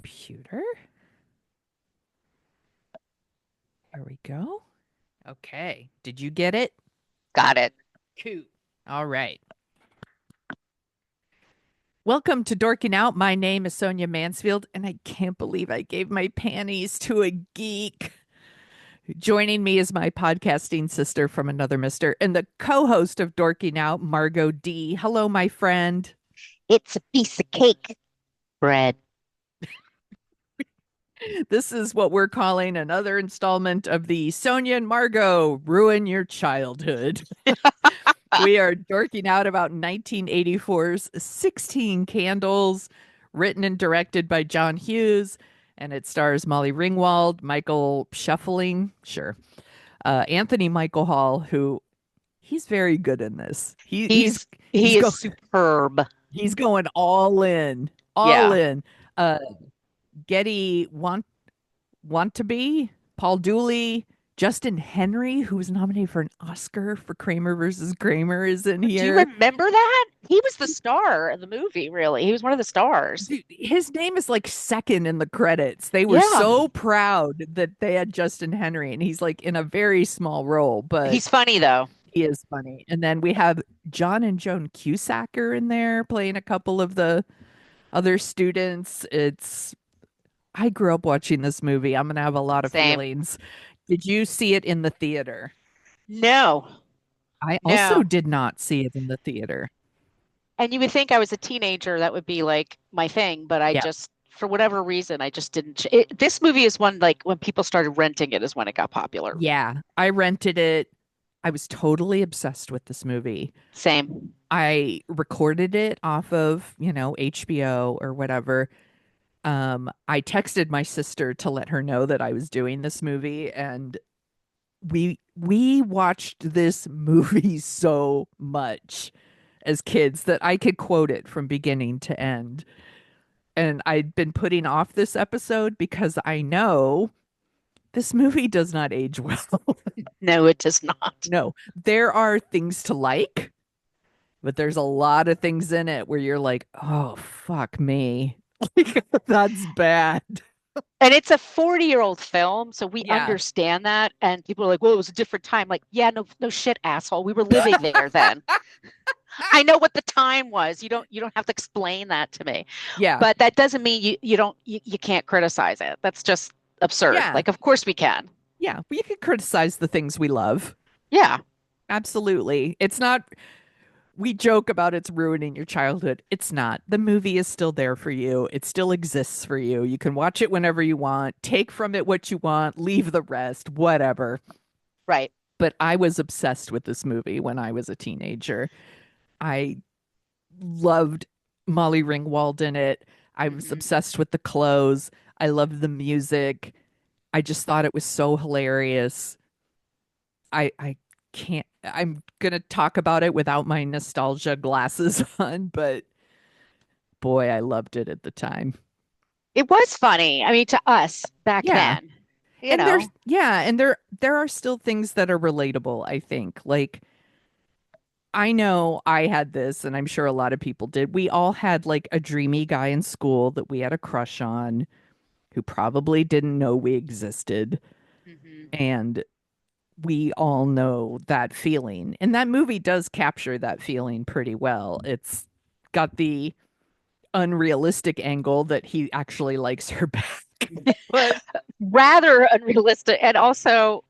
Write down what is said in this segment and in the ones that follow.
computer. There we go. Okay. Did you get it? Got it. Cool. All right. Welcome to Dorking Out. My name is Sonia Mansfield, and I can't believe I gave my panties to a geek. Joining me is my podcasting sister from another mister and the co-host of Dorking Out, Margo D. Hello, my friend. It's a piece of cake. Bread. This is what we're calling another installment of the Sonia and Margo Ruin Your Childhood. We are dorking out about 1984's 16 Candles, written and directed by John Hughes, and it stars Molly Ringwald, Michael Schoeffling, sure, Anthony Michael Hall, who he's very good in this. He, He's he's he's he is go superb. he's going all in, all Yeah. in. Uh, Gedde Want to Be, Paul Dooley, Justin Henry, who was nominated for an Oscar for Kramer versus Kramer, is in Do you here. remember that? He was the star in the movie, really. He was one of the stars. Dude, his name is like second in the credits. They were Yeah. so proud that they had Justin Henry, and he's like in a very small role, but He's funny though. he is funny. And then we have John and Joan Cusack are in there playing a couple of the other students. I grew up watching this movie. I'm gonna have a lot of Same. feelings. Did you see it in the theater? No. I also No. did not see it in the theater. And you would think I was a teenager, that would be like my thing, but I Yeah. just, for whatever reason, I just didn't. This movie is one like when people started renting it is when it got popular. Yeah. I rented it. I was totally obsessed with this movie. Same. I recorded it off of, HBO or whatever. I texted my sister to let her know that I was doing this movie, and we watched this movie so much as kids that I could quote it from beginning to end. And I'd been putting off this episode because I know this movie does not age well. No, it does not. No, there are things to like, but there's a lot of things in it where you're like, oh, fuck me. Like, that's bad. And it's a 40-year-old film, so we Yeah. understand that. And people are like, well, it was a different time. Like, yeah, no, no shit, asshole. We were living there then. I know what the time was. You don't have to explain that to me. Yeah. But that doesn't mean you can't criticize it. That's just absurd. Yeah. Like, of course we can. Yeah. We can criticize the things we love. Yeah. Absolutely. It's not, we joke about it's ruining your childhood. It's not. The movie is still there for you. It still exists for you. You can watch it whenever you want, take from it what you want, leave the rest, whatever. Right. But I was obsessed with this movie when I was a teenager. I loved Molly Ringwald in it. I was Hmm. obsessed with the clothes. I loved the music. I just thought it was so hilarious. I can't, I'm gonna talk about it without my nostalgia glasses on, but boy, I loved it at the time. It was funny. I mean, to us back Yeah. then, you And there's know. yeah, and there are still things that are relatable, I think. Like I know I had this, and I'm sure a lot of people did. We all had like a dreamy guy in school that we had a crush on who probably didn't know we existed. Hmm. And we all know that feeling. And that movie does capture that feeling pretty well. It's got the unrealistic angle that he actually likes her back. But Rather unrealistic. And also,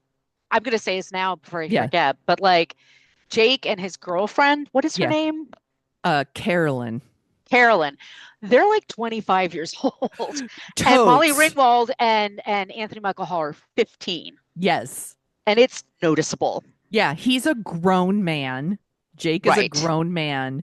I'm going to say this now before I yeah, forget, but like Jake and his girlfriend, what is her yeah. name? Carolyn. Carolyn. They're like 25 years old. And Molly Totes. Ringwald and Anthony Michael Hall are 15. Yes. And it's noticeable. Yeah, he's a grown man. Jake is a Right. grown man.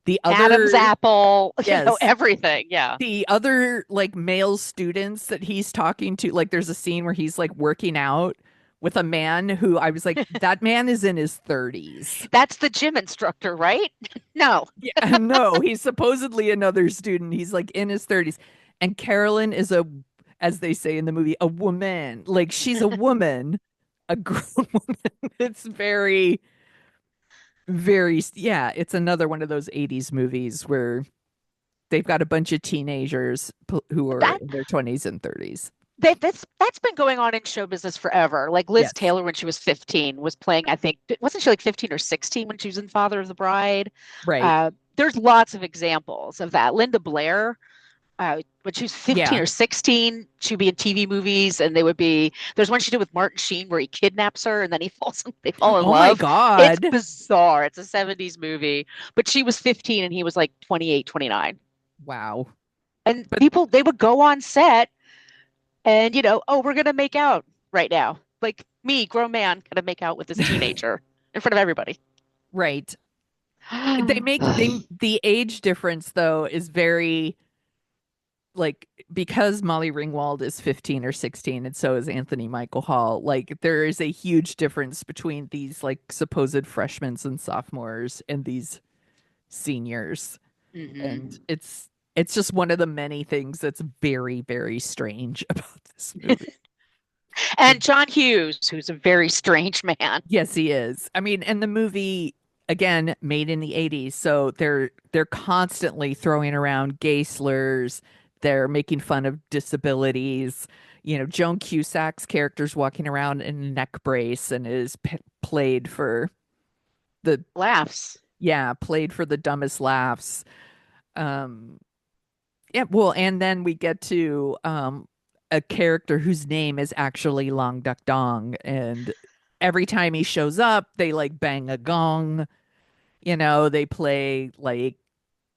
The Adam's other, apple, yes, everything. Yeah. the other like male students that he's talking to, like there's a scene where he's like working out with a man who I was like, that man is in his 30s. That's the gym instructor, right? No. Yeah, no, he's supposedly another student. He's like in his 30s. And Carolyn is as they say in the movie, a woman. Like she's a woman, a grown woman. It's very, very, yeah, it's another one of those 80s movies where they've got a bunch of teenagers who are That in their 20s and 30s. that's been going on in show business forever. Like Liz Yes. Taylor, when she was 15, was playing, I think, wasn't she like 15 or 16 when she was in Father of the Bride? Right. There's lots of examples of that. Linda Blair, when she was 15 Yeah. or 16, she'd be in TV movies, and there's one she did with Martin Sheen where he kidnaps her and then they fall in Oh my love. It's God. bizarre. It's a 70s movie, but she was 15 and he was like 28, 29. Wow. And But people, they would go on set and, oh, we're going to make out right now. Like me, grown man, going to make out with this teenager in front of everybody. right. The age difference though is very like because Molly Ringwald is 15 or 16 and so is Anthony Michael Hall, like there is a huge difference between these like supposed freshmen and sophomores and these seniors. And Hmm. it's just one of the many things that's very, very strange about this movie. And John Hughes, who's a very strange man. Yes, he is. I mean, and the movie again made in the 80s, so they're constantly throwing around gay slurs. They're making fun of disabilities. You know, Joan Cusack's character's walking around in a neck brace and is played for the Laughs. played for the dumbest laughs. Um yeah, well, and then we get to a character whose name is actually Long Duck Dong, and every time he shows up, they like bang a gong. You know, they play like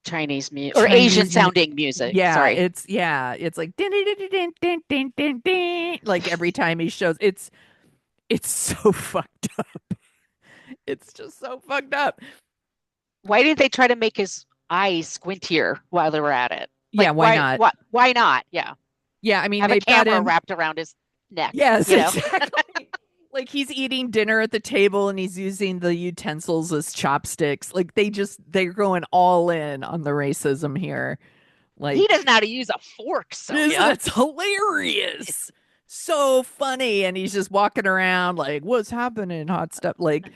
Chinese music or Asian Chinese music. sounding music. Yeah, Sorry. it's like din, din, din, din, din, din, din, din. Like every time he shows, it's so fucked up. It's just so fucked up. Why didn't they try to make his eyes squintier while they were at it? Yeah, Like why not? why not? Yeah. Yeah, I mean Have a they've got camera him. wrapped around his neck, Yes, you know? exactly. Like he's eating dinner at the table and he's using the utensils as chopsticks. Like they're going all in on the racism here. He Like doesn't know how to use a fork, this Sonia. that's hilarious. So funny. And he's just walking around like, what's happening? Hot stuff. Like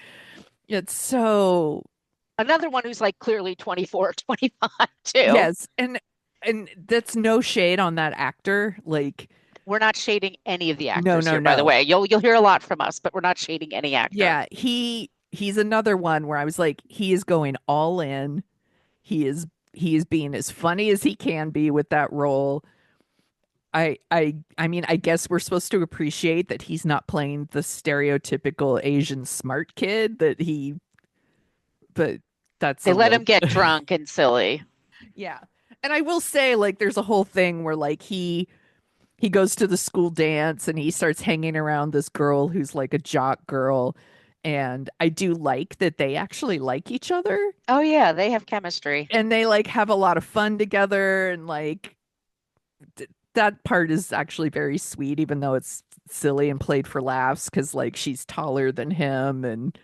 it's so Another one who's like clearly 24, 25 too. yes. And that's no shade on that actor. Like, We're not shading any of the no, actors no, here, by the no. way. You'll hear a lot from us, but we're not shading any actor. Yeah, he's another one where I was like, he is going all in. He is being as funny as he can be with that role. I mean, I guess we're supposed to appreciate that he's not playing the stereotypical Asian smart kid that he, but that's They a let little him get drunk and silly. yeah. And I will say like there's a whole thing where like he goes to the school dance and he starts hanging around this girl who's like a jock girl. And I do like that they actually like each other Oh yeah, they have chemistry. and they like have a lot of fun together. And like that part is actually very sweet, even though it's silly and played for laughs because like she's taller than him and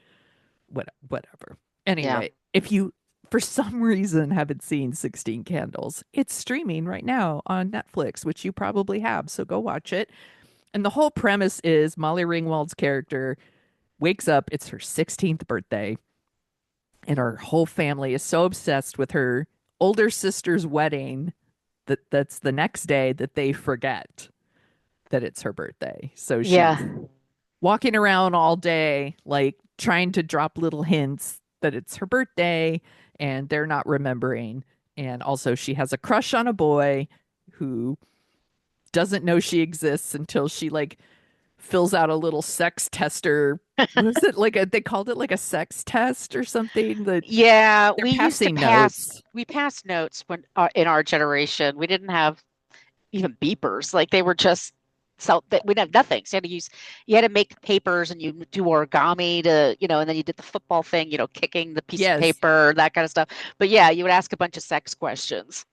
whatever. Yeah. Anyway, if you for some reason haven't seen 16 Candles, it's streaming right now on Netflix, which you probably have. So go watch it. And the whole premise is Molly Ringwald's character wakes up, it's her 16th birthday, and her whole family is so obsessed with her older sister's wedding that's the next day that they forget that it's her birthday. So Yeah. she's walking around all day, like trying to drop little hints that it's her birthday and they're not remembering. And also, she has a crush on a boy who doesn't know she exists until she like fills out a little sex tester. What was it like? They called it like a sex test or something. That Yeah, they're we used to passing notes. we passed notes when in our generation. We didn't have even beepers. Like they were just so that we didn't have nothing. So you had to make papers and you do origami to, and then you did the football thing, kicking the piece of Yes, paper, that kind of stuff. But yeah, you would ask a bunch of sex questions.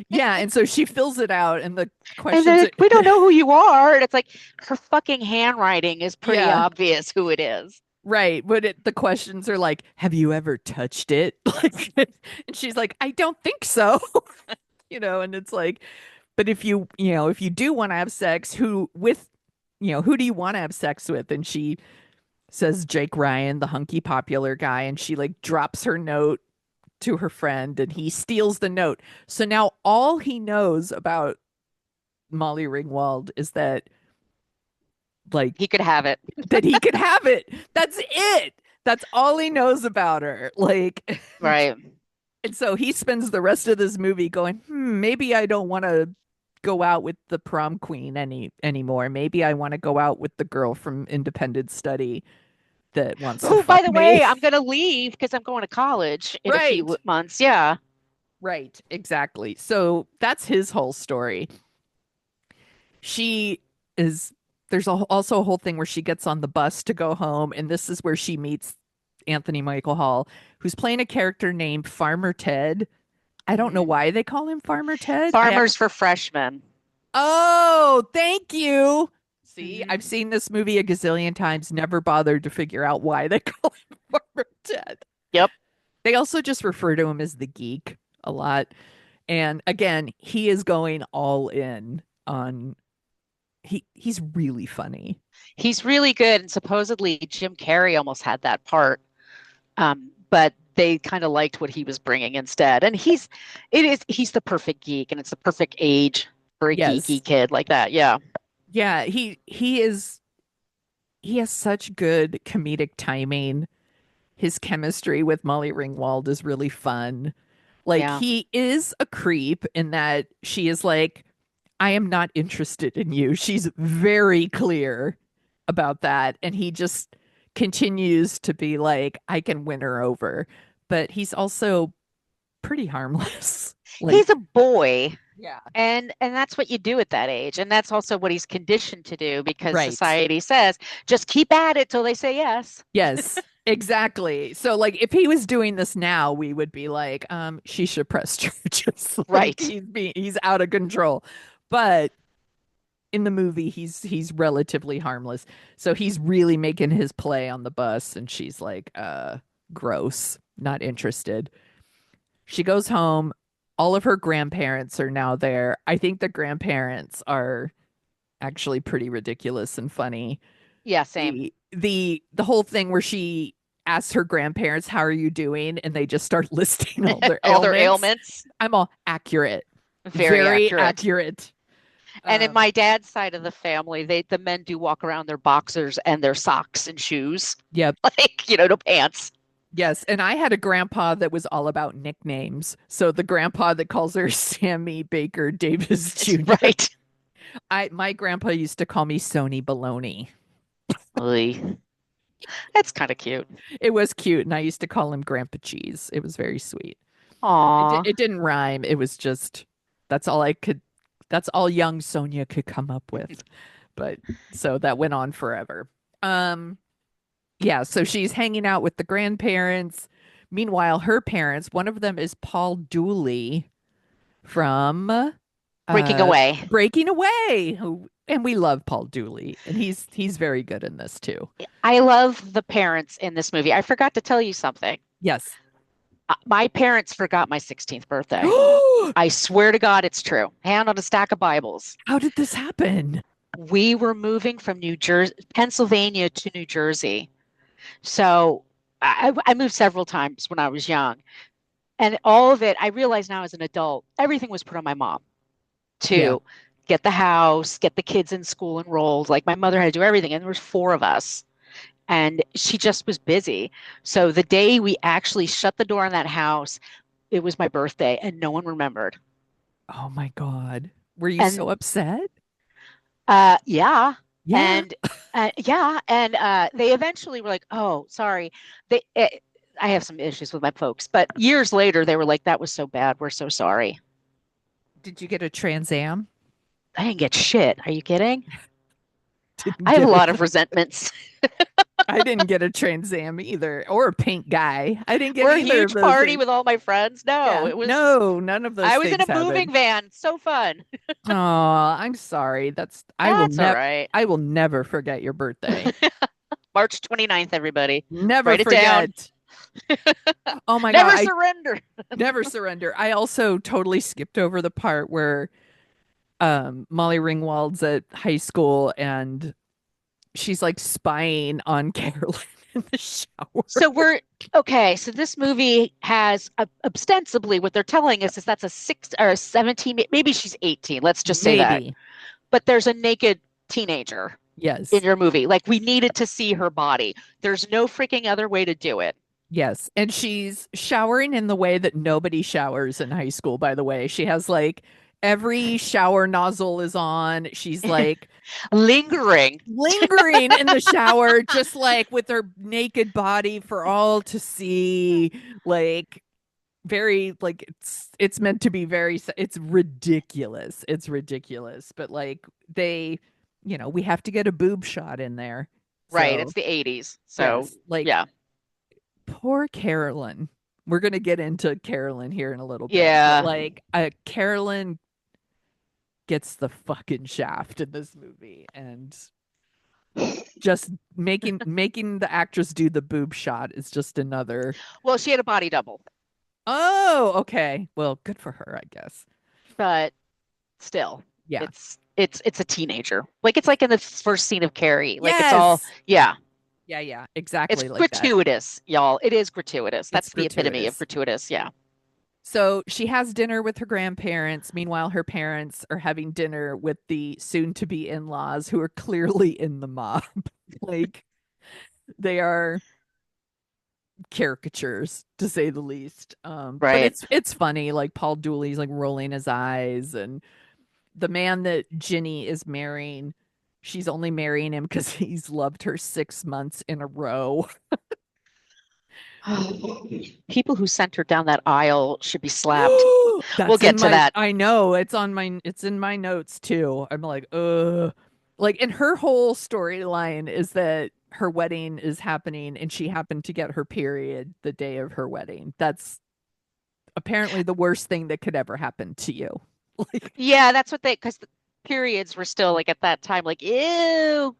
yeah, and so she fills it out, and the And questions. then we don't know who you are. And it's like her fucking handwriting is pretty Yeah, obvious who it is. right. But the questions are like, "Have you ever touched it?" Like, and she's like, "I don't think so." And it's like, but if you do want to have sex, who do you want to have sex with? And she says Jake Ryan, the hunky popular guy, and she like drops her note to her friend and he steals the note. So now all he knows about Molly Ringwald is that like He could have it. that he could have it. That's it. That's all he knows about her. Like Right. and so he spends the rest of this movie going, maybe I don't want to go out with the prom queen anymore. Maybe I want to go out with the girl from independent study that wants to Oh, by fuck the me. way, I'm going to leave because I'm going to college in a few Right. months. Yeah. Right. Exactly. So that's his whole story. She is there's also a whole thing where she gets on the bus to go home, and this is where she meets Anthony Michael Hall, who's playing a character named Farmer Ted. I don't know Hmm. why they call him Farmer Ted. Farmers for Freshmen. Oh, thank you. See, I've Hmm. seen this movie a gazillion times, never bothered to figure out why they call him Farmer Ted. Yep. They also just refer to him as the geek a lot. And again, he is going all in on he's really funny. He's really good. And supposedly Jim Carrey almost had that part. But they kind of liked what he was bringing instead. And he's the perfect geek and it's the perfect age for a Yes. geeky kid like that. Yeah. Yeah, he has such good comedic timing. His chemistry with Molly Ringwald is really fun. Like Yeah. he is a creep in that she is like, I am not interested in you. She's very clear about that. And he just continues to be like, I can win her over. But he's also pretty harmless. He's a Like, boy. yeah. And that's what you do at that age. And that's also what he's conditioned to do because Right. society says, just keep at it till they say yes. Yes, exactly. So like if he was doing this now, we would be like, she should press charges. Like Right. he's out of control. But in the movie, he's relatively harmless. So he's really making his play on the bus and she's like, gross, not interested. She goes home. All of her grandparents are now there. I think the grandparents are actually pretty ridiculous and funny. Yeah, same. The whole thing where she asks her grandparents, "How are you doing?" and they just start listing all their All their ailments. ailments, I'm all accurate, very very accurate. accurate. And in Um, my dad's side of the family, the men do walk around their boxers and their socks and shoes, yep, like, no pants. yes. And I had a grandpa that was all about nicknames. So the grandpa that calls her Sammy Baker Davis Jr. Right. I my grandpa used to call me Sony Baloney. Oy. That's kind of cute. It was cute, and I used to call him Grandpa Cheese. It was very sweet. Aw. It didn't rhyme. It was just that's all I could that's all young Sonia could come up with. But so that went on forever. Um yeah, so she's hanging out with the grandparents. Meanwhile, her parents, one of them is Paul Dooley from Breaking uh away. Breaking Away, who and we love Paul Dooley, and he's very good in this too. I love the parents in this movie. I forgot to tell you something. Yes. My parents forgot my 16th birthday. I swear to God, it's true. Hand on a stack of Bibles. How did this happen? We were moving from New Jersey, Pennsylvania to New Jersey. So I moved several times when I was young. And all of it, I realize now as an adult, everything was put on my mom Yeah. to get the house, get the kids in school enrolled. Like my mother had to do everything. And there was four of us. And she just was busy. So the day we actually shut the door on that house, it was my birthday and no one remembered. Oh my God. Were you so And upset? yeah. Yeah. And yeah. And they eventually were like, oh, sorry. I have some issues with my folks. But years later, they were like, that was so bad. We're so sorry. Did you get a Trans Am? I didn't get shit. Are you kidding? Didn't I have a get lot it. of resentments. I didn't get a Trans Am either, or a pink guy. I didn't get We're a either of huge those party things. with all my friends. No, Yeah. it was, No, none of those I was in things a moving happened. van. So fun. Oh, I'm sorry. That's all right. I will never forget your birthday. March 29th, everybody. Never Write it down. forget. Oh my God, Never I surrender. never surrender. I also totally skipped over the part where Molly Ringwald's at high school and she's like spying on Carolyn. in the shower. So we're okay. So this movie has ostensibly what they're telling us is that's a six or a 17, maybe she's 18. Let's just say that. Maybe. But there's a naked teenager in Yes. your movie. Like we needed to see her body. There's no freaking other way to do it. Yes. And she's showering in the way that nobody showers in high school, by the way. She has like every shower nozzle is on. She's like Lingering. lingering in the shower, just like with her naked body for all to see. Like, very, like, it's meant to be very, it's ridiculous. It's ridiculous. But like, they, we have to get a boob shot in there. Right. So, It's the 80s. So yes, like, yeah. poor Carolyn. We're going to get into Carolyn here in a little bit, but Yeah. like Carolyn gets the fucking shaft in this movie, and just making the actress do the boob shot is just another. Well, she had a body double, Oh, okay. Well, good for her, I guess. but still, Yeah. it's a teenager. Like it's like in the first scene of Carrie. Like it's all Yes. yeah. Yeah, yeah, It's exactly like that. gratuitous, y'all. It is gratuitous. It's That's the epitome of gratuitous. gratuitous. Yeah. So she has dinner with her grandparents. Meanwhile, her parents are having dinner with the soon to be in laws who are clearly in the mob. Like, they are caricatures, to say the least. But Right. it's funny. Like, Paul Dooley's like rolling his eyes, and the man that Ginny is marrying, she's only marrying him because he's loved her 6 months in a row. People who sent her down that aisle should be slapped. We'll That's get in to my, that. I know it's in my notes too. I'm like, like, and her whole storyline is that her wedding is happening and she happened to get her period the day of her wedding. That's apparently the worst thing that could ever happen to you. Like, Yeah, that's what they because the periods were still like at that time, like ew,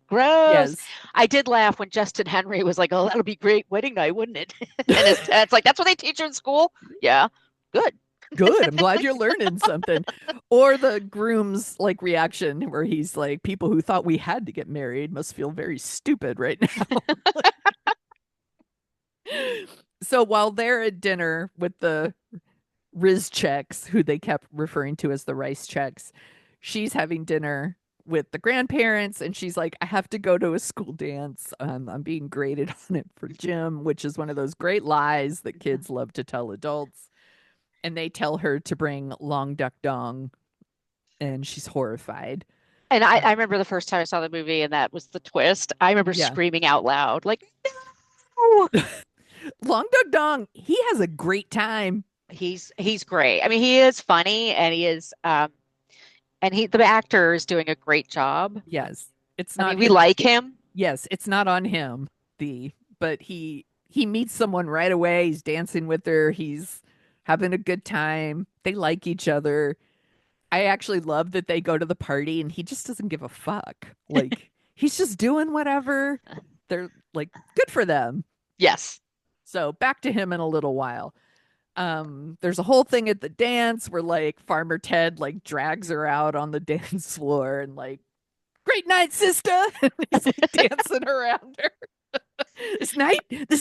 gross. yes. I did laugh when Justin Henry was like, "Oh, that'll be great wedding night, wouldn't it?" And his dad's like, "That's what they teach you in school." Yeah, good. Good. I'm glad you're learning something. Or the groom's like reaction where he's like, people who thought we had to get married must feel very stupid right now. So while they're at dinner with the Riz checks, who they kept referring to as the rice checks, she's having dinner with the grandparents, and she's like, I have to go to a school dance. I'm being graded on it for gym, which is one of those great lies that kids love to tell adults. And they tell her to bring long duck dong, and she's horrified. And I, Uh, I remember the first time I saw the movie, and that was the twist. I remember yeah. screaming out loud, like, "No!" Long duck dong, he has a great time. He's great. I mean, he is funny, and he is, and the actor is doing a great job. Yes. It's I mean, not we his. like him. Yes, it's not on him, the but he meets someone right away. He's dancing with her. He's having a good time. They like each other. I actually love that they go to the party and he just doesn't give a fuck. Like, he's just doing whatever. They're like, good for them. Yes. So back to him in a little while. There's a whole thing at the dance where like Farmer Ted like drags her out on the dance floor and like, great night, sister. And he's like dancing around her. This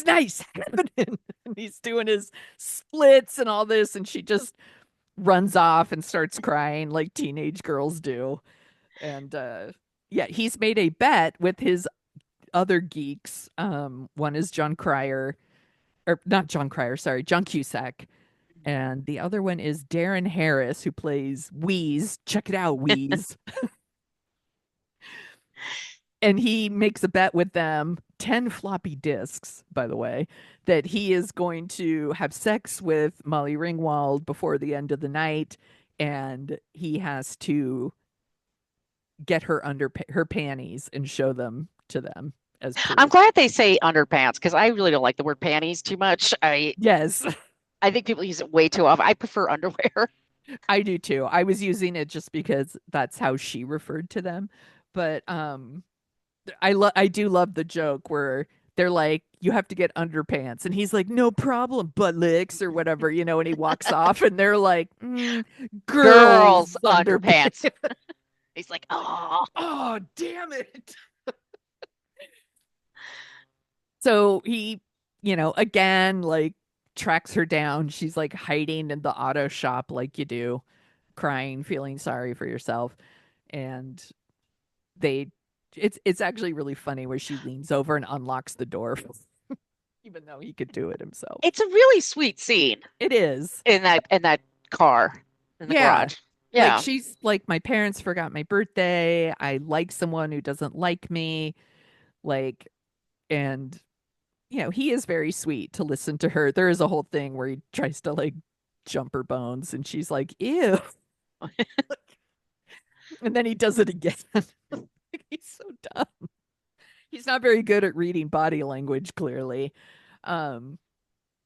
night's happening. And he's doing his splits and all this, and she just runs off and starts crying like teenage girls do. And yeah, he's made a bet with his other geeks. One is John Cryer, or not John Cryer, sorry, John Cusack. And the other one is Darren Harris, who plays Wheeze. Check it out, Wheeze. And he makes a bet with them, 10 floppy disks, by the way, that he is going to have sex with Molly Ringwald before the end of the night, and he has to get her under her panties and show them to them as I'm proof. glad they say underpants because I really don't like the word panties too much. Yes. I think people use it way too often. I prefer underwear. I do too. I was using it just because that's how she referred to them. But I do love the joke where they're like, you have to get underpants, and he's like, no problem, butt licks or whatever, and he walks off, and they're like, girls Girls underpants. underpants. He's like, oh, Oh, damn it. So he, again, like tracks her down. She's like hiding in the auto shop like you do, crying, feeling sorry for yourself. And they it's actually really funny where she leans over and unlocks the door even though he could do it himself. It's a really sweet scene It is. in that car in the Yeah. garage. Like Yeah. she's like, my parents forgot my birthday. I like someone who doesn't like me. Like, and he is very sweet to listen to her. There is a whole thing where he tries to like jump her bones and she's like, ew. And then he does it again. He's so dumb. He's not very good at reading body language, clearly. Um,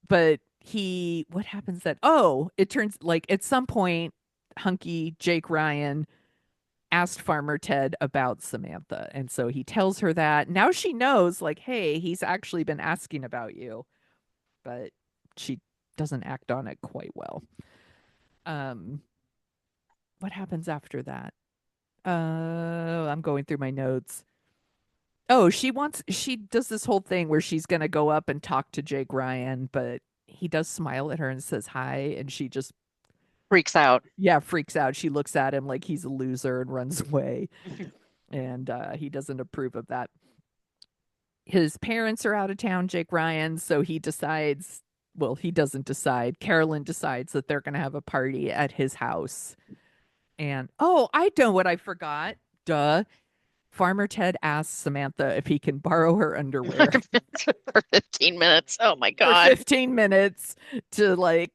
but what happens that, oh, it turns like at some point, hunky Jake Ryan asked Farmer Ted about Samantha. And so he tells her that. Now she knows, like, hey, he's actually been asking about you, but she doesn't act on it quite well. Um, what happens after that? I'm going through my notes. Oh, she does this whole thing where she's gonna go up and talk to Jake Ryan, but he does smile at her and says hi, and she just, Freaks out. yeah, freaks out. She looks at him like he's a loser and runs away, and he doesn't approve of that. His parents are out of town, Jake Ryan, so he decides, well, he doesn't decide. Carolyn decides that they're gonna have a party at his house. And oh, I know what I forgot. Duh. Farmer Ted asks Samantha if he can borrow her underwear For 15 minutes. Oh my for God. 15 minutes to like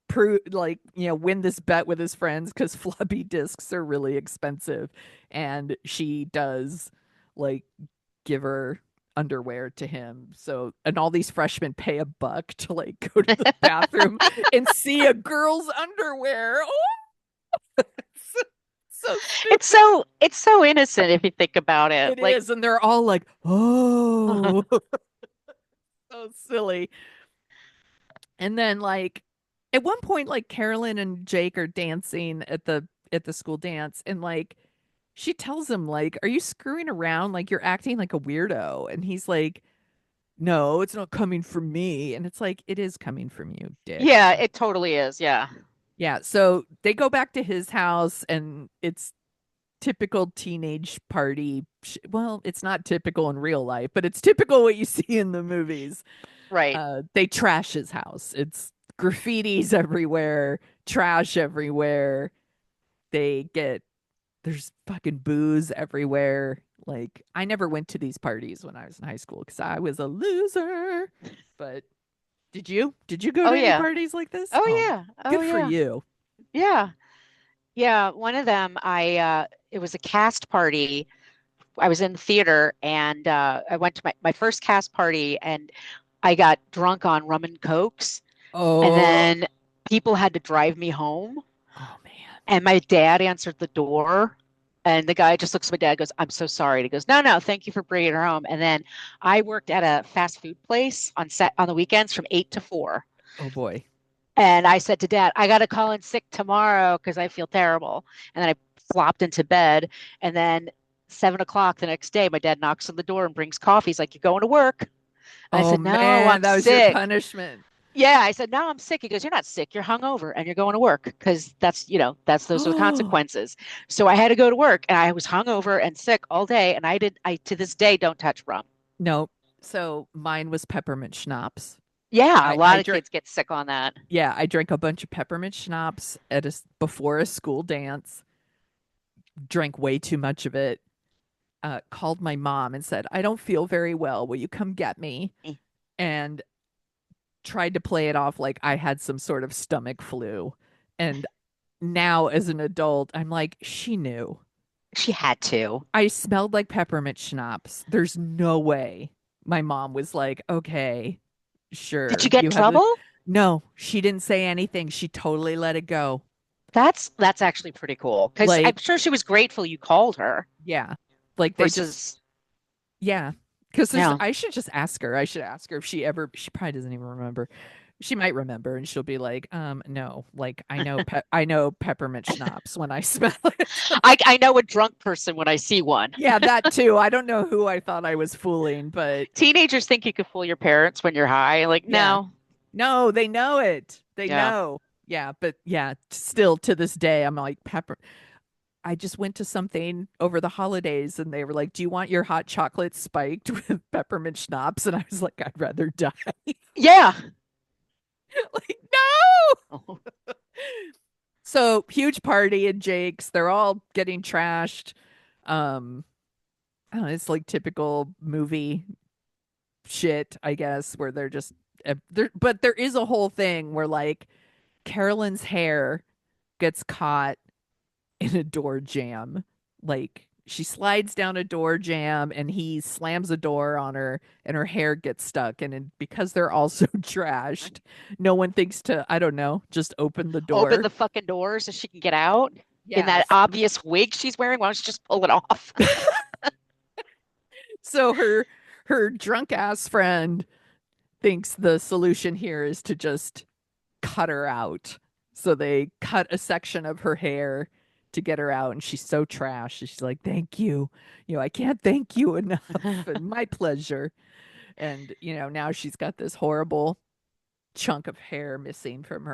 prove, like, win this bet with his friends because floppy disks are really expensive. And she does like give her underwear to him. So, and all these freshmen pay $1 to like go to the bathroom and see a girl's underwear. Oh, so It's stupid. so it's so innocent if you think about it. It Like, is. And they're all like, oh, so silly. And then like at one point, like Carolyn and Jake are dancing at the school dance, and like she tells him, like, are you screwing around? Like you're acting like a weirdo. And he's like, no, it's not coming from me. And it's like, it is coming from you, dick. yeah, it totally is. Yeah. Yeah. So they go back to his house and it's typical teenage party. Well, it's not typical in real life, but it's typical what you see in the movies. Right. They trash his house. It's graffitis everywhere, trash everywhere. They get There's fucking booze everywhere. Like I never went to these parties when I was in high school because I was a loser. But did you? Did you go Oh to any yeah. parties like this? Oh Oh, yeah. Oh good for yeah. you. Yeah. Yeah. One of them, it was a cast party. I was in the theater and I went to my first cast party and I got drunk on rum and cokes. And Oh, then people had to drive me home. oh man. And my dad answered the door. And the guy just looks at my dad, goes, I'm so sorry. And he goes, no, no, thank you for bringing her home. And then I worked at a fast food place on the weekends from 8 to 4. Oh boy. And I said to dad, I got to call in sick tomorrow because I feel terrible. And then I flopped into bed. And then 7 o'clock the next day, my dad knocks on the door and brings coffee. He's like, you going to work? And I Oh said, no, man, I'm that was your sick. punishment. Yeah, I said, no, I'm sick. He goes, you're not sick. You're hungover and you're going to work because those are the Oh consequences. So I had to go to work and I was hungover and sick all day. And I to this day don't touch rum. no. So mine was peppermint schnapps. Yeah, a I lot of drank. kids get sick on that. Yeah, I drank a bunch of peppermint schnapps before a school dance. Drank way too much of it. Called my mom and said, "I don't feel very well. Will you come get me?" Eh, And tried to play it off like I had some sort of stomach flu. And now, as an adult, I'm like, she knew. She had to. I smelled like peppermint schnapps. There's no way. My mom was like, okay, Did you sure. get in You have the. trouble? No, she didn't say anything. She totally let it go. That's actually pretty cool because I'm Like, sure she was grateful you called her yeah. Like they just, versus, yeah. Because yeah. I should just ask her. I should ask her if she probably doesn't even remember. She might remember and she'll be like, no, like I know peppermint schnapps when I smell it. I know a drunk person when I see one. Yeah, that too. I don't know who I thought I was fooling, but Teenagers think you can fool your parents when you're high. Like, yeah. no. No, they know it. They Yeah. know. Yeah, but yeah, still to this day, I'm like, I just went to something over the holidays and they were like, do you want your hot chocolate spiked with peppermint schnapps? And I was like, I'd rather die. Yeah. Like, no. Oh. So huge party at Jake's. They're all getting trashed. Um, I don't know, it's like typical movie shit, I guess, where they're just but there is a whole thing where like Carolyn's hair gets caught in a door jam. Like she slides down a door jam and he slams a door on her and her hair gets stuck. Because they're all so trashed, no one thinks to, I don't know, just open the Open door. the fucking door so she can get out in that Yes. obvious wig she's wearing. Why don't you just pull it off? So her drunk ass friend thinks the solution here is to just cut her out. So they cut a section of her hair to get her out, and she's so trash. She's like, "Thank you, I can't thank you enough, and my pleasure." And now she's got this horrible chunk of hair missing from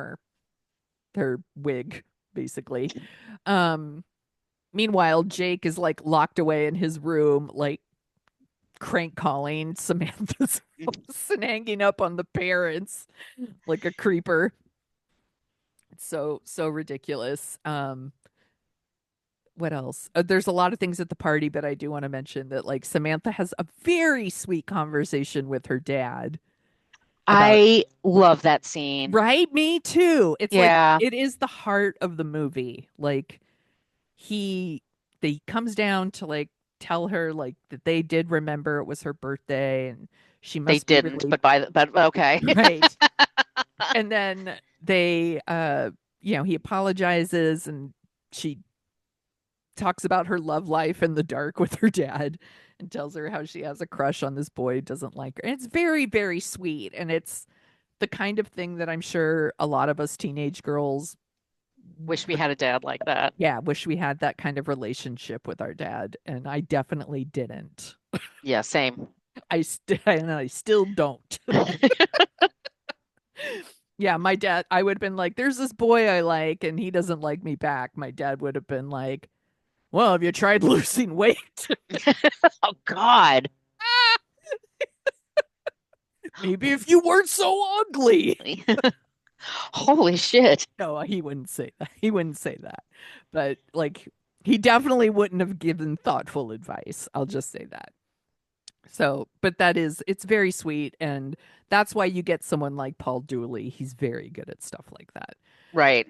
her wig, basically. Um, Meanwhile, Jake is like locked away in his room, like crank calling Samantha's house and hanging up on the parents like a creeper. It's so ridiculous. What else? There's a lot of things at the party, but I do want to mention that like Samantha has a very sweet conversation with her dad about, I love that scene. right? Me too. It's like Yeah, it is the heart of the movie. Like he they comes down to like tell her like that they did remember it was her birthday and she they must be didn't, really but okay. right. And then they he apologizes and she talks about her love life in the dark with her dad and tells her how she has a crush on this boy who doesn't like her. And it's very, very sweet. And it's the kind of thing that I'm sure a lot of us teenage girls Wish we would, had a dad like that. yeah, wish we had that kind of relationship with our dad. And I definitely didn't. Yeah, same. And I still don't. Yeah, my dad, I would have been like, there's this boy I like, and he doesn't like me back. My dad would have been like, well, have you tried losing weight? Oh God. Maybe if you weren't so ugly. Holy shit. No, he wouldn't say that. He wouldn't say that. But like, he definitely wouldn't have given thoughtful advice. I'll just say that. So, but it's very sweet. And that's why you get someone like Paul Dooley. He's very good at stuff like that. Right.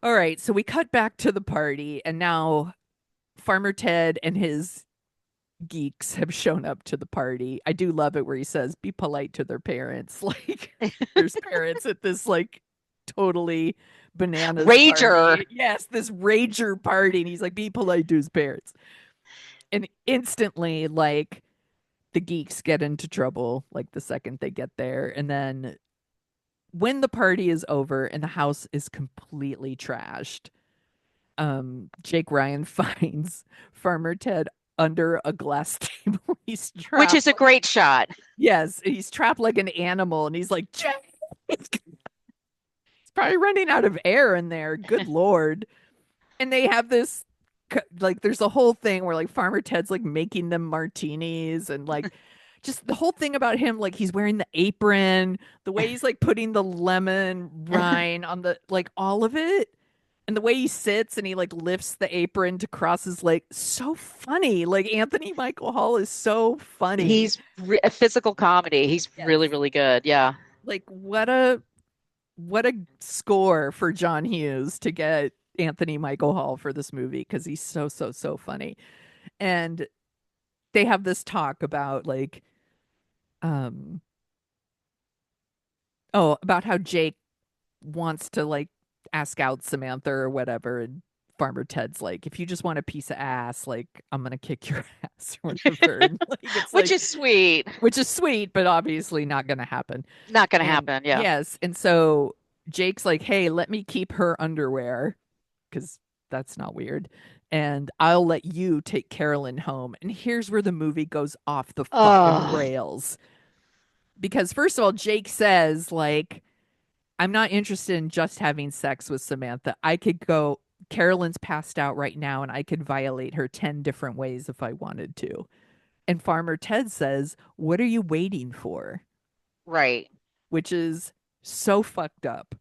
All right. So we cut back to the party, and now Farmer Ted and his geeks have shown up to the party. I do love it where he says, be polite to their parents. Like, there's parents at this, like, totally bananas Rager. party. Yes, this rager party. And he's like, be polite to his parents. And instantly, like, the geeks get into trouble, like, the second they get there. And then when the party is over and the house is completely trashed, Jake Ryan finds Farmer Ted under a glass table. He's Which trapped. is a great shot. Yes, he's trapped like an animal, and he's like, Jake. He's probably running out of air in there. Good lord! And they have this like, there's a whole thing where like Farmer Ted's like making them martinis and like. Just the whole thing about him, like he's wearing the apron, the way he's like putting the lemon rind on the like all of it, and the way he sits and he like lifts the apron to cross his leg, so funny. Like Anthony Michael Hall is so funny. He's a physical comedy. He's really, Yes. really good. Yeah. Like what a score for John Hughes to get Anthony Michael Hall for this movie because he's so funny. And they have this talk about like um about how Jake wants to like ask out Samantha or whatever, and Farmer Ted's like, if you just want a piece of ass, like I'm gonna kick your ass or whatever. And like it's Which like, is sweet. which is sweet, but obviously not gonna happen. Not going to And happen. Yeah. yes, and so Jake's like, hey, let me keep her underwear because that's not weird. And I'll let you take Carolyn home. And here's where the movie goes off the fucking Oh, rails. Because first of all, Jake says, like, I'm not interested in just having sex with Samantha. I could go, Carolyn's passed out right now, and I could violate her 10 different ways if I wanted to. And Farmer Ted says, what are you waiting for? right. Which is so fucked up.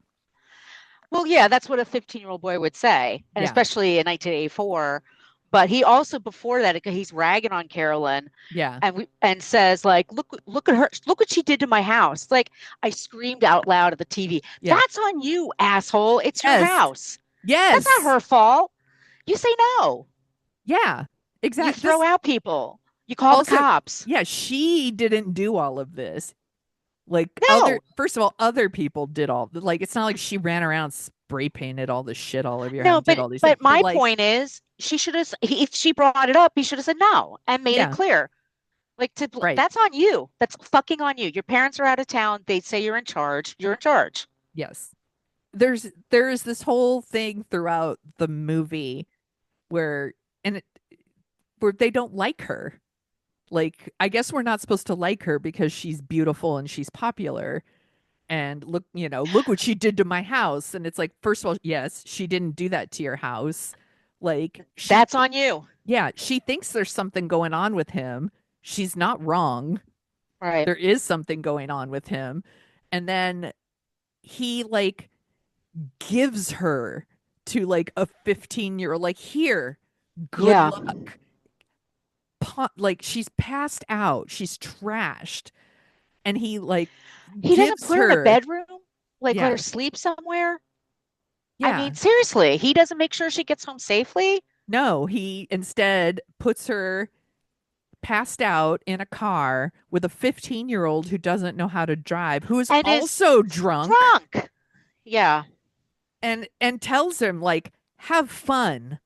Well, yeah, that's what a 15-year-old boy would say, and Yeah. especially in 1984. But he also before that he's ragging on Carolyn Yeah. and says like, look at her, look what she did to my house. Like I screamed out loud at the TV. Yeah. That's on you, asshole. It's your Yes. house. That's not Yes. her fault. You say no. Yeah. You Exactly. throw This out people. You call the also, cops. yeah, she didn't do all of this. Like other, No, first of all, other people did all, like, it's not like she ran around spray painted all this shit all over your house no, and did but all these things. but But my like, point is, she should have. If she brought it up, he should have said no and made it yeah, clear. Like right. that's on you. That's fucking on you. Your parents are out of town. They say you're in charge. You're in charge. Yes. There is this whole thing throughout the movie where, and it, where they don't like her. Like, I guess we're not supposed to like her because she's beautiful and she's popular. And look, look what she did to my house. And it's like, first of all, yes, she didn't do that to your house. Like, That's on you. yeah, she thinks there's something going on with him. She's not wrong. Right. There is something going on with him. And then he, like, gives her to, like, a 15-year-old, like, here, good Yeah. luck. Like, she's passed out, she's trashed. And he, like, He doesn't gives put her in a her, bedroom, like let yeah, her sleep somewhere. I yeah. mean, seriously, he doesn't make sure she gets home safely. No, he instead puts her passed out in a car with a 15-year-old who doesn't know how to drive, who is And is also drunk, drunk. Yeah. and tells him, like, have fun,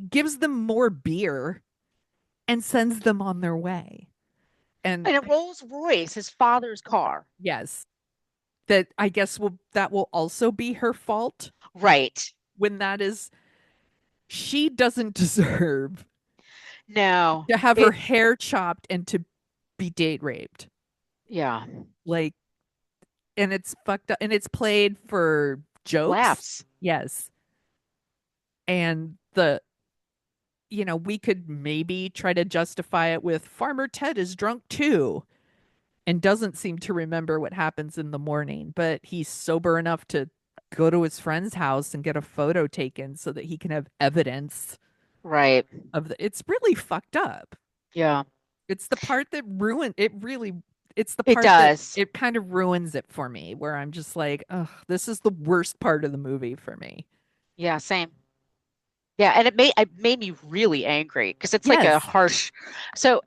gives them more beer, and sends them on their way. And And a Rolls Royce, his father's car. yes, that I guess that will also be her fault Right. when that is, she doesn't deserve No. to have her It hair chopped and to be date raped. yeah. Like, and it's fucked up and it's played for jokes. Laughs. Yes. And we could maybe try to justify it with Farmer Ted is drunk too and doesn't seem to remember what happens in the morning, but he's sober enough to go to his friend's house and get a photo taken so that he can have evidence Right. of it's really fucked up. Yeah. It's the part that ruined it really, it's the It part that does. it kind of ruins it for me, where I'm just like, oh, this is the worst part of the movie for me. Yeah, same. Yeah, and it made me really angry because it's like a Yes. harsh. So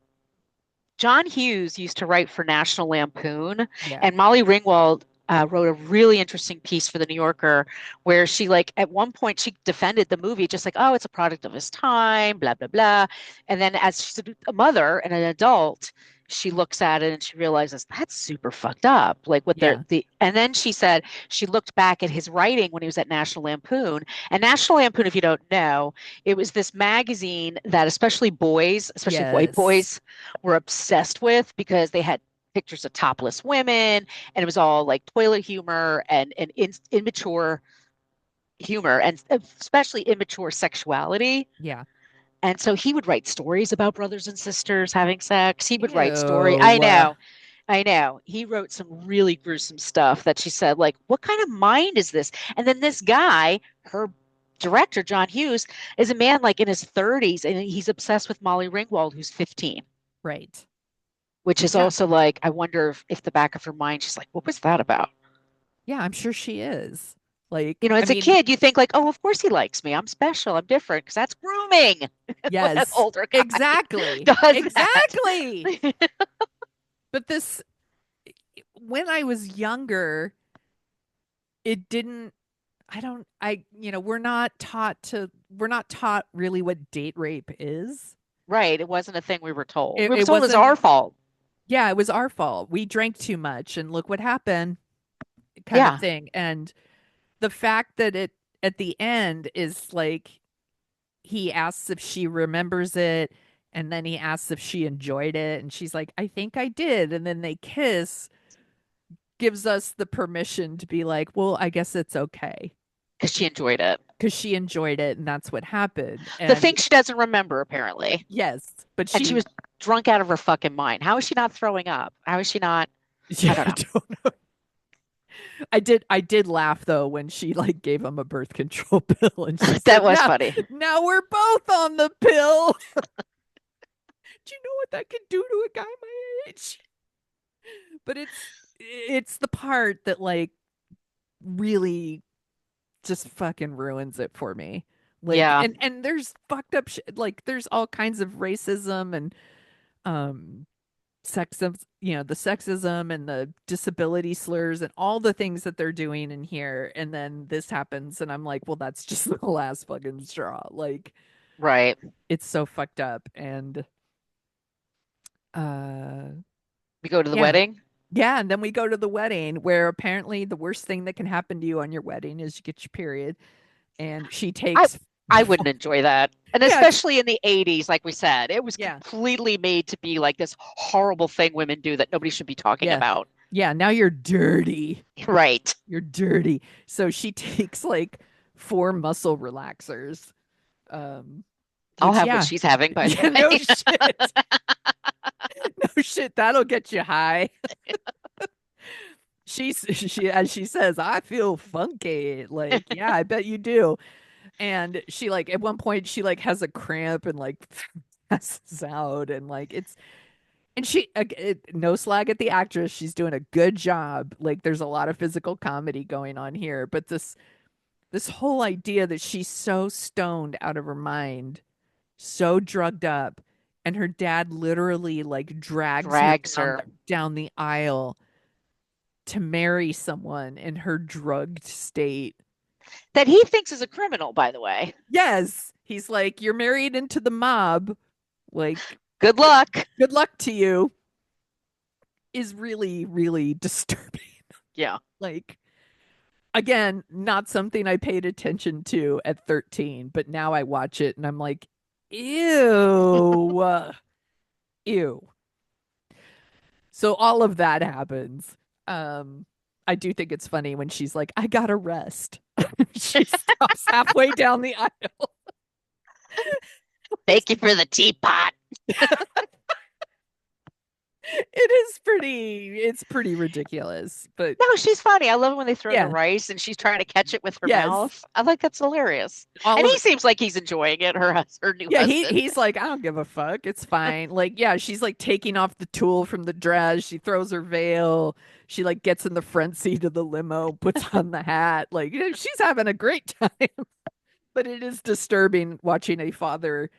John Hughes used to write for National Lampoon, Yeah. and Molly Ringwald wrote a really interesting piece for the New Yorker where she, like, at one point, she defended the movie, just like, oh, it's a product of his time, blah, blah, blah. And then as she's a mother and an adult, she looks at it and she realizes that's super fucked up. Like what Yeah. and then she said she looked back at his writing when he was at National Lampoon. And National Lampoon, if you don't know, it was this magazine that especially boys, especially white Yes. boys, were obsessed with because they had pictures of topless women and it was all like toilet humor and immature humor and especially immature sexuality. Yeah. And so he would write stories about brothers and sisters having sex. He would write story. I Ew. know. I know. He wrote some really gruesome stuff that she said, like, what kind of mind is this? And then this guy, her director, John Hughes, is a man like in his 30s and he's obsessed with Molly Ringwald, who's 15, Right. which is Yeah. also like, I wonder if the back of her mind, she's like, what was that about? Yeah, I'm sure she is. Like, You know, I as a mean, kid, you think like, oh, of course he likes me. I'm special. I'm different because that's grooming when an yes. older guy Exactly. does that. Exactly. But this, when I was younger, it didn't, I don't, I, we're not taught really what date rape is. Right. It wasn't a thing we were told. We were It told it was wasn't, our fault. yeah, it was our fault. We drank too much and look what happened, kind of Yeah. thing. And the fact that it at the end is like he asks if she remembers it and then he asks if she enjoyed it and she's like, I think I did. And then they kiss, gives us the permission to be like, well, I guess it's okay Because she enjoyed it. because she enjoyed it and that's what happened. The And thing she doesn't remember, apparently. yes, but And she she, was drunk out of her fucking mind. How is she not throwing up? How is she not? I yeah, don't I know. don't know. I did laugh though when she like gave him a birth control pill and she That said, was now, funny. now we're both on the pill. Do you know what that could do to a guy my age? But it's the part that like really just fucking ruins it for me. Like Yeah. and there's fucked up shit. Like there's all kinds of racism and um sexism, the sexism and the disability slurs and all the things that they're doing in here. And then this happens and I'm like, well, that's just the last fucking straw. Like Right. it's so fucked up. And uh We go to the yeah. wedding. Yeah, and then we go to the wedding where apparently the worst thing that can happen to you on your wedding is you get your period. And she I takes, I wouldn't enjoy that. And yeah, it's, especially in the 80s, like we said, it was yeah, completely made to be like this horrible thing women do that nobody should be talking yeah, about. yeah. Now you're dirty. Right. You're dirty. So she takes like four muscle relaxers. Um, I'll which, have what yeah, she's having, by the yeah, no way. shit. No shit. That'll get you high. As she says, I feel funky. Like, yeah, I bet you do. And she like at one point she like has a cramp and like passes out and like it's and no slag at the actress, she's doing a good job. Like there's a lot of physical comedy going on here, but this whole idea that she's so stoned out of her mind, so drugged up, and her dad literally like drags her Drags her. down the aisle to marry someone in her drugged state. That he thinks is a criminal, by the way. Yes. He's like, you're married into the mob. Like, Good good, luck. good luck to you is really, really disturbing. Yeah. Like, again, not something I paid attention to at 13, but now I watch it and I'm like, ew, ew. So all of that happens. Um, I do think it's funny when she's like, I gotta rest. She stops halfway down the aisle. Thank you for the teapot. It's pretty ridiculous, but No, she's funny. I love it when they throw the yeah, rice and she's trying to catch it with her yes, mouth. I like that's hilarious. all And of he seems like he's enjoying it, her new yeah, husband. he's like, I don't give a fuck. It's fine. Like, yeah, she's like taking off the tulle from the dress. She throws her veil. She like gets in the front seat of the limo, puts on the hat. Like, she's having a great time. But it is disturbing watching a father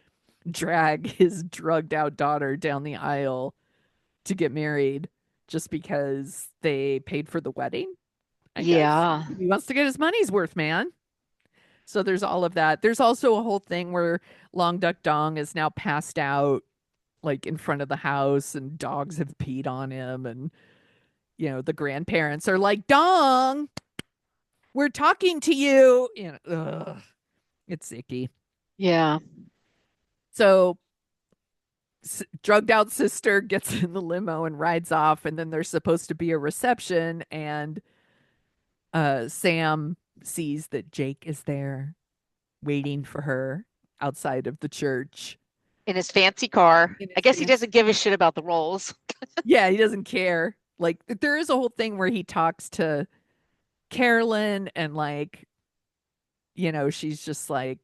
drag his drugged out daughter down the aisle to get married just because they paid for the wedding, I guess. Yeah. He wants to get his money's worth, man. So there's all of that. There's also a whole thing where Long Duck Dong is now passed out like in front of the house and dogs have peed on him and the grandparents are like, Dong, we're talking to you. It's icky. Yeah. So drugged out sister gets in the limo and rides off and then there's supposed to be a reception and Sam sees that Jake is there waiting for her outside of the church In his fancy car. in I his guess he fancy. doesn't give a shit about the rolls. Yeah, he doesn't care. Like there is a whole thing where he talks to Carolyn and like, she's just like,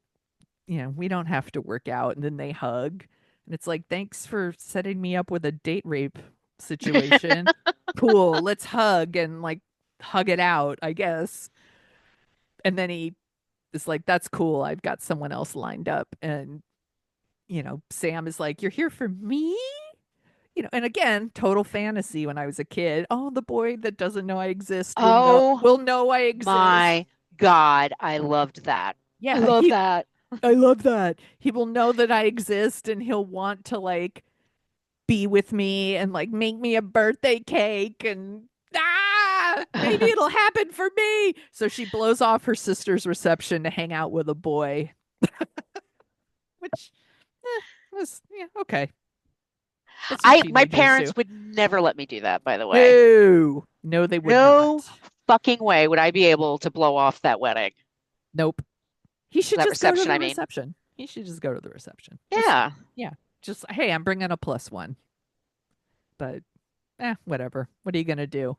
we don't have to work out and then they hug and it's like, thanks for setting me up with a date rape situation. Cool, let's hug and like hug it out, I guess. And then he is like, that's cool. I've got someone else lined up. And, Sam is like, you're here for me? And again, total fantasy when I was a kid. Oh, the boy that doesn't know I exist will know Oh will know I exist. my God, I loved that. I Yeah, love he that. I love that. He will know that I exist and he'll want to like be with me and like make me a birthday cake and maybe it'll happen for me. So she blows off her sister's reception to hang out with a boy, which was yeah, okay. That's what My teenagers do. parents would never let me do that, by the way. No, no, they would No not. fucking way would I be able to blow off that wedding. Nope. He should That just go to reception, the I mean. reception. He should just go to the reception. Just Yeah. yeah, just hey, I'm bringing a plus one, but whatever. What are you gonna do?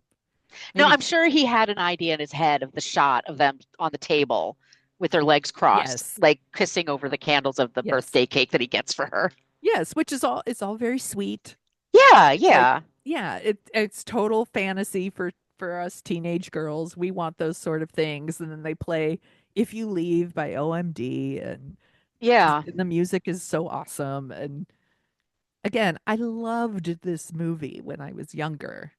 No, Maybe I'm sure he had an idea in his head of the shot of them on the table with their legs crossed, yes, like kissing over the candles of the yes, birthday cake that he gets for her. yes. Which is all. It's all very sweet. Yeah, It's like yeah. yeah, it's total fantasy for us teenage girls. We want those sort of things, and then they play "If You Leave" by OMD, and just Yeah. the music is so awesome. And again, I loved this movie when I was younger,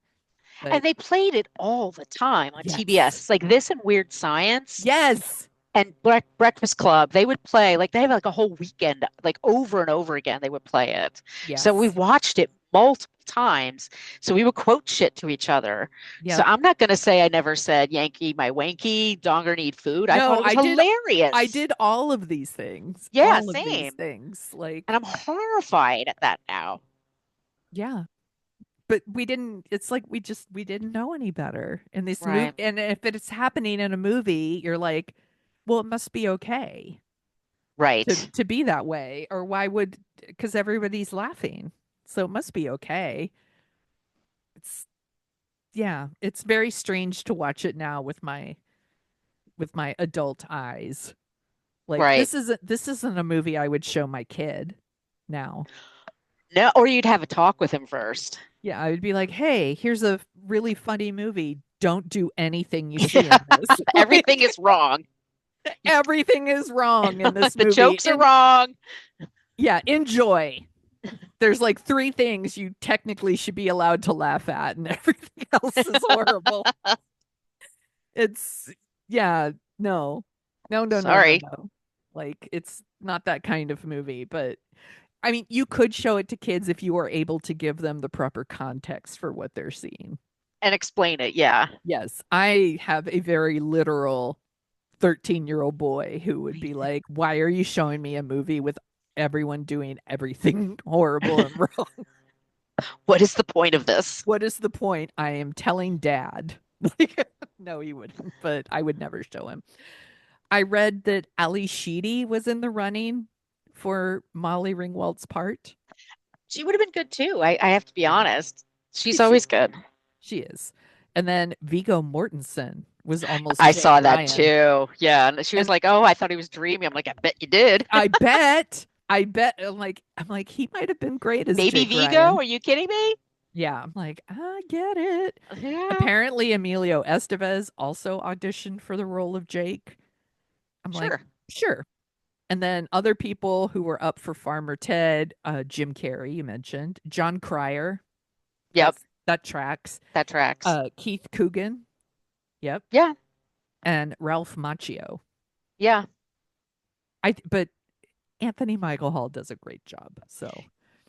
And but they played it all the time on TBS. yes, It's like this and Weird Science yes, and Breakfast Club. They would play like they have like a whole weekend, like over and over again. They would play it. So we yes, watched it multiple times. So we would quote shit to each other. So yep. I'm not going to say I never said Yankee, my wanky, donger need food. I thought No, it was I hilarious. did all of these things. Yeah, All of these same. things. And Like, I'm horrified at that now. yeah. But we didn't it's like we didn't know any better in this movie. Right. And if it's happening in a movie, you're like, well, it must be okay Right. to be that way. Or why would because everybody's laughing. So it must be okay. It's yeah, it's very strange to watch it now with my adult eyes. Like Right. this isn't a movie I would show my kid now. No, or you'd have a talk with him first. Yeah, I would be like, "Hey, here's a really funny movie. Don't do anything you see Yeah. in this. Everything Like, is wrong. You, everything is wrong in this the movie. jokes are And wrong. yeah, enjoy. There's like three things you technically should be allowed to laugh at, and everything else is horrible. It's yeah, no, no, no, no, no, Sorry. no. Like it's not that kind of movie, but I mean, you could show it to kids if you are able to give them the proper context for what they're seeing. And explain it. Yeah. Yes, I have a very literal 13-year-old boy who would be like, "Why are you showing me a movie with everyone doing everything horrible and wrong? What is the point of this? What is the point? I am telling dad." Like, no, he wouldn't, but I would never show him. I read that Ali Sheedy was in the running for Molly Ringwald's part. She would have been good too. I have to be Yeah, honest. She's she always good. she is. And then Viggo Mortensen was almost I Jake saw that Ryan. too. Yeah. And she was And like, "Oh, I thought he was dreamy." I'm like, "I bet you did." I bet I'm like he might have been great as Baby Jake Vigo? Ryan. Are you kidding me? Yeah, I'm like, I get it. Yeah. Apparently Emilio Estevez also auditioned for the role of Jake. I'm like, Sure. sure. And then other people who were up for Farmer Ted, Jim Carrey, you mentioned, John Cryer, Yep. that tracks. That tracks. Keith Coogan, yep, Yeah. and Ralph Macchio. Yeah. But Anthony Michael Hall does a great job. So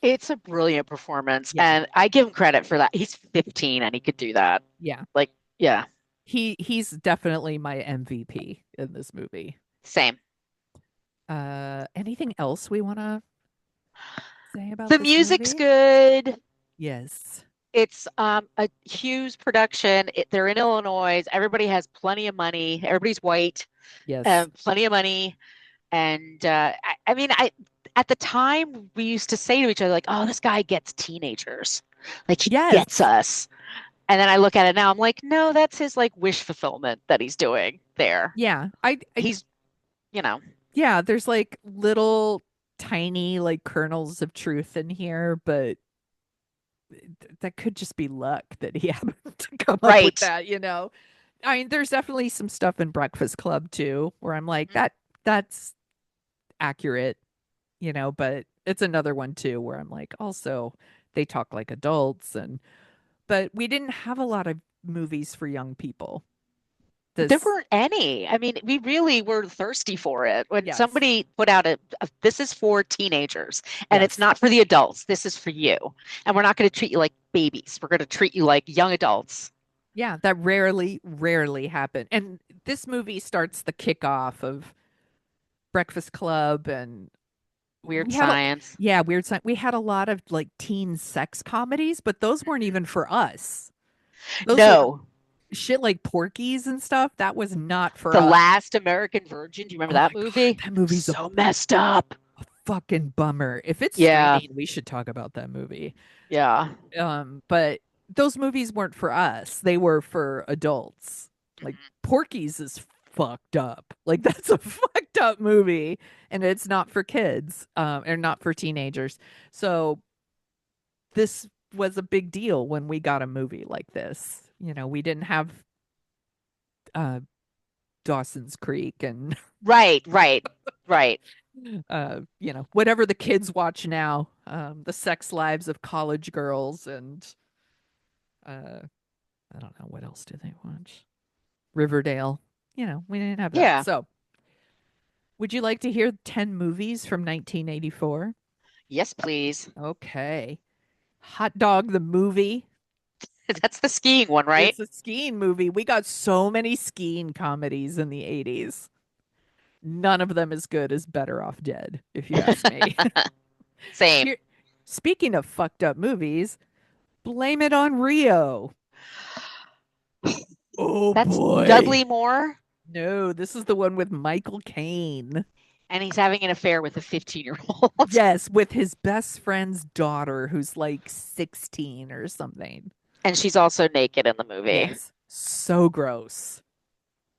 It's a brilliant performance. yeah, And I give him credit for that. He's 15 and he could do that. yeah, Like, yeah, he's definitely my MVP in this movie. same. Anything else we want to say about The this music's movie? good. Yes, It's a Hughes production. They're in Illinois. Everybody has plenty of money. Everybody's white, yes, plenty of money. And I mean, I at the time we used to say to each other like, "Oh, this guy gets teenagers. Like he gets yes, us." And then I look at it now, I'm like, "No, that's his like wish fulfillment that he's doing there. yeah. He's, you know, Yeah. There's like little tiny like kernels of truth in here, but that could just be luck that he happened to come up with right. that. I mean, there's definitely some stuff in Breakfast Club too, where I'm like, Mm. that's accurate, but it's another one too where I'm like, also they talk like adults but we didn't have a lot of movies for young people. There This, weren't any. I mean, we really were thirsty for it. When yes, somebody put out this is for teenagers and it's yes. not for the adults. This is for you. And we're not going to treat you like babies. We're going to treat you like young adults. Yeah, that rarely happened. And this movie starts the kickoff of Breakfast Club, and Weird we had a, science. yeah, Weird Science. We had a lot of like teen sex comedies, but those weren't even for us. Those were No, shit like Porky's and stuff. That was not for The us. Last American Virgin. Do you remember Oh my that God, movie? that movie's a So messed up. fucking bummer. If it's Yeah. streaming, we should talk about that movie. Yeah. But those movies weren't for us. They were for adults. Like Mhm. Porky's is fucked up. Like that's a fucked up movie, and it's not for kids, or not for teenagers. So this was a big deal when we got a movie like this. We didn't have uh Dawson's Creek and Right, right, right. whatever the kids watch now, the sex lives of college girls and uh I don't know what else do they watch. Riverdale. We didn't have that. Yeah. So, would you like to hear 10 movies from 1984? Yes, please. Okay. Hot Dog the movie. That's the skiing one, right? It's a skiing movie. We got so many skiing comedies in the 80s. None of them as good as Better Off Dead, if you ask me. Same. Here, speaking of fucked up movies, Blame It on Rio. Oh That's boy. Dudley Moore, No, this is the one with Michael Caine. and he's having an affair with a 15-year-old. Yes, with his best friend's daughter, who's like 16 or something. And she's also naked in the movie. Yes, so gross.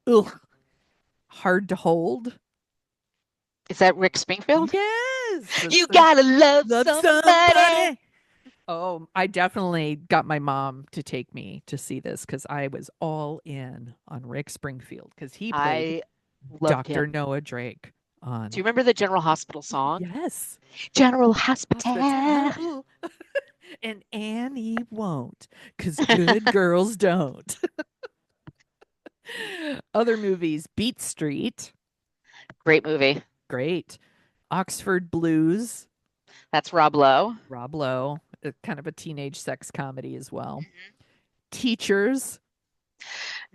Ugh, hard to hold. Is that Rick Springfield? Yes, You gotta love love somebody. somebody. Oh, I definitely got my mom to take me to see this because I was all in on Rick Springfield because he played I loved Dr. him. Noah Drake Do on. you remember the General Hospital song? Yes, General Hospital. hospital. And Annie won't because good girls don't. Other movies, Beat Street, Great movie. great. Oxford Blues, That's Rob Lowe. Rob Lowe, kind of a teenage sex comedy as well. Mhm. Teachers.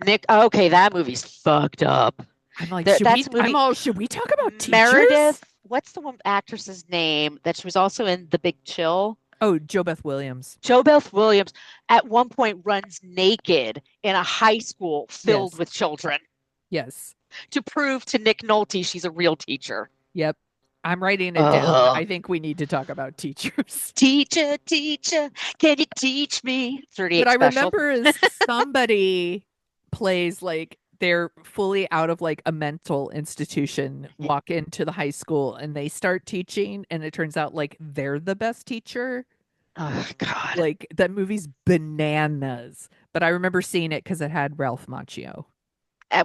Nick, okay, that movie's fucked up. I'm like, That's a movie. should we talk about teachers? Meredith, what's the one actress's name that she was also in The Big Chill? Oh, Joe Beth Williams. Jo Beth Williams at one point runs naked in a high school filled Yes. with children Yes. to prove to Nick Nolte she's a real teacher. Yep. I'm writing it down. Uh, I think we need to talk about teachers. teacher, teacher, can you teach me? What 38 I special. remember is somebody plays like they're fully out of like a mental institution, walk into the high school and they start teaching, and it turns out like they're the best teacher. Oh, God. Like that movie's bananas. But I remember seeing it because it had Ralph Macchio.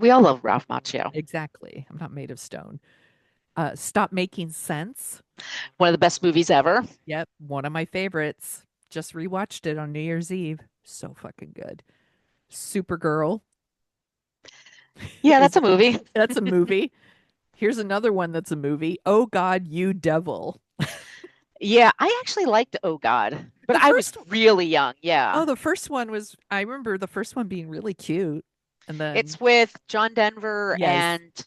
We all love Ralph Macchio. Exactly. I'm not made of stone. Stop Making Sense. One of the best movies ever. Yep, one of my favorites. Just rewatched it on New Year's Eve. So fucking good. Supergirl Yeah, is that's a movie. that's a movie. Here's another one that's a movie. Oh God, You Devil. Yeah, I actually liked Oh God, but The I was first really young. Oh, Yeah. the first one was I remember the first one being really cute. And then It's with John Denver yes, and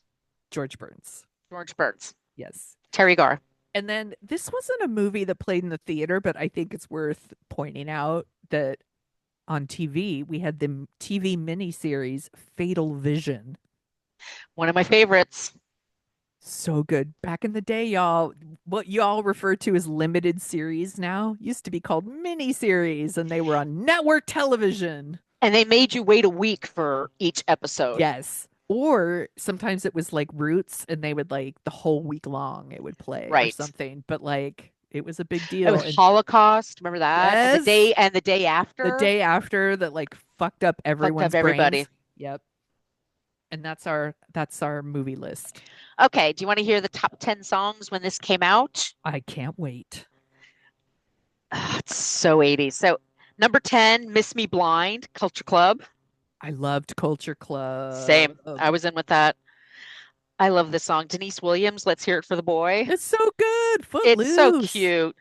George Burns. George Burns, Yes. Terry Garr. And then this wasn't a movie that played in the theater, but I think it's worth pointing out that on TV we had the TV miniseries Fatal Vision. One of my favorites. So good. Back in the day, y'all, what y'all refer to as limited series now used to be called miniseries, and they were on network television. And they made you wait a week for each episode. Yes. Or sometimes it was like Roots, and they would like the whole week long it would play or Right. something. But like it was a big It deal. was And Holocaust. Remember that? yes, And the day after. the day after that like fucked up Fucked everyone's up everybody. brains. Yep. And that's our movie list. Okay, do you want to hear the top 10 songs when this came out? I can't wait. It's so 80s. So number 10, Miss Me Blind, Culture Club. I loved Culture Same. Club. I was in with that. I love this song. Denise Williams, Let's Hear It for the Boy. It's so good. It's so Footloose. cute.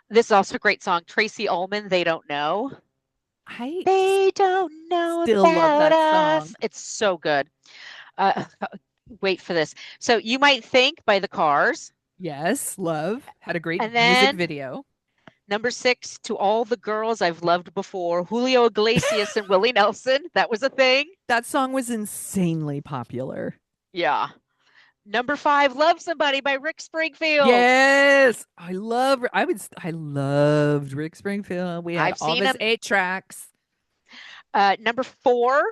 This is also a great song. Tracy Ullman, They Don't Know. I They don't know still love about that us. song. It's so good. Uh, wait for this. So you might think by the Cars. Yes, love. Had a great And music then video. number six, To All the Girls I've Loved Before, Julio Iglesias and Willie Nelson. That was a thing. That song was insanely popular. Yeah. Number five, Love Somebody by Rick Springfield. Yes, I loved Rick Springfield. We had I've all of seen his him. 8 tracks. Number four,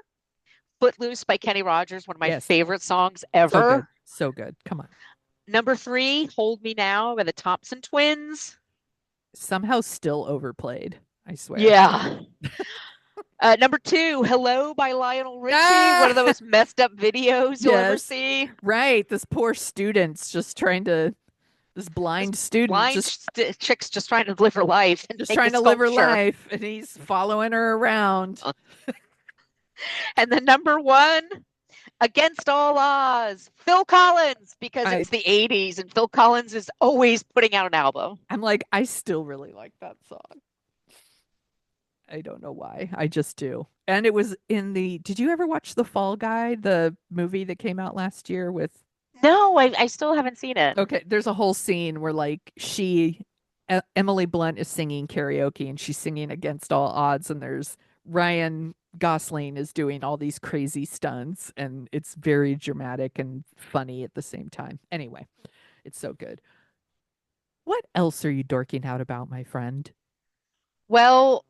Footloose by Kenny Rogers, one of my Yes, favorite songs so good. ever. So good. Come on. Number three, Hold Me Now by the Thompson Twins. Somehow still overplayed, I swear. Yeah. Number two, Hello by Lionel Richie, one of Ah! those messed up videos you'll ever Yes. see. Right. This poor student's just trying to this This blind student blind chick's just trying to live her life and just make the trying to live her sculpture. life and he's following her around. And then number one, Against All Odds, Phil Collins, because I it's the 80s and Phil Collins is always putting out an album. I'm like, I still really like that song. I don't know why. I just do. And it was in the did you ever watch The Fall Guy, the movie that came out last year with No, I still haven't seen it. okay, there's a whole scene where like Emily Blunt is singing karaoke and she's singing Against All Odds and there's Ryan Gosling is doing all these crazy stunts and it's very dramatic and funny at the same time. Anyway, it's so good. What else are you dorking out about, my friend? Well,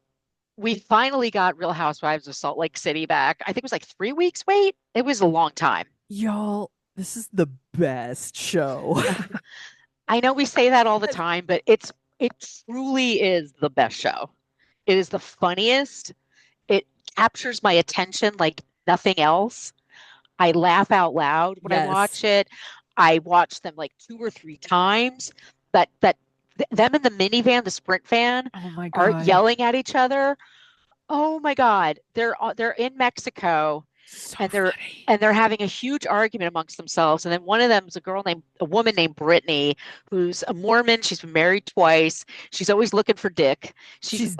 we finally got Real Housewives of Salt Lake City back. I think it was like 3 weeks wait. It was a long time. Y'all, this is the best show. I know we say that all the time, but it truly is the best show. It is the funniest. It captures my attention like nothing else. I laugh out loud when I Yes. watch it. I watch them like two or three times. That them in the minivan, the Sprint van, Oh my are God. yelling at each other. Oh my God. They're in Mexico So and funny. they're having a huge argument amongst themselves. And then one of them is a woman named Brittany, who's a Mormon. She's been married twice. She's always looking for dick. She's She's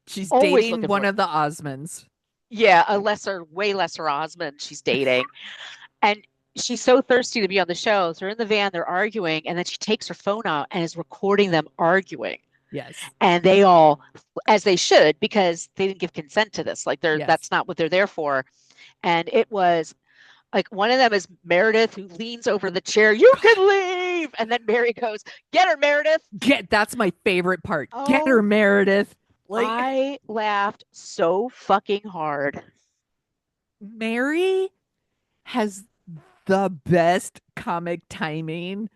she's always dating looking one for, of the Osmonds. yeah, a way lesser Osmond she's dating. And she's so thirsty to be on the show. So they're in the van, they're arguing, and then she takes her phone out and is recording them arguing. Yes. And they all, as they should, because they didn't give consent to this. Like Yes. that's not what they're there for. And it was like one of them is Meredith who leans over the chair, you can leave. And then Mary goes, get her, Meredith. That's my favorite part. Get her, Oh, Meredith. Like I laughed so fucking hard. Mary has the best comic timing.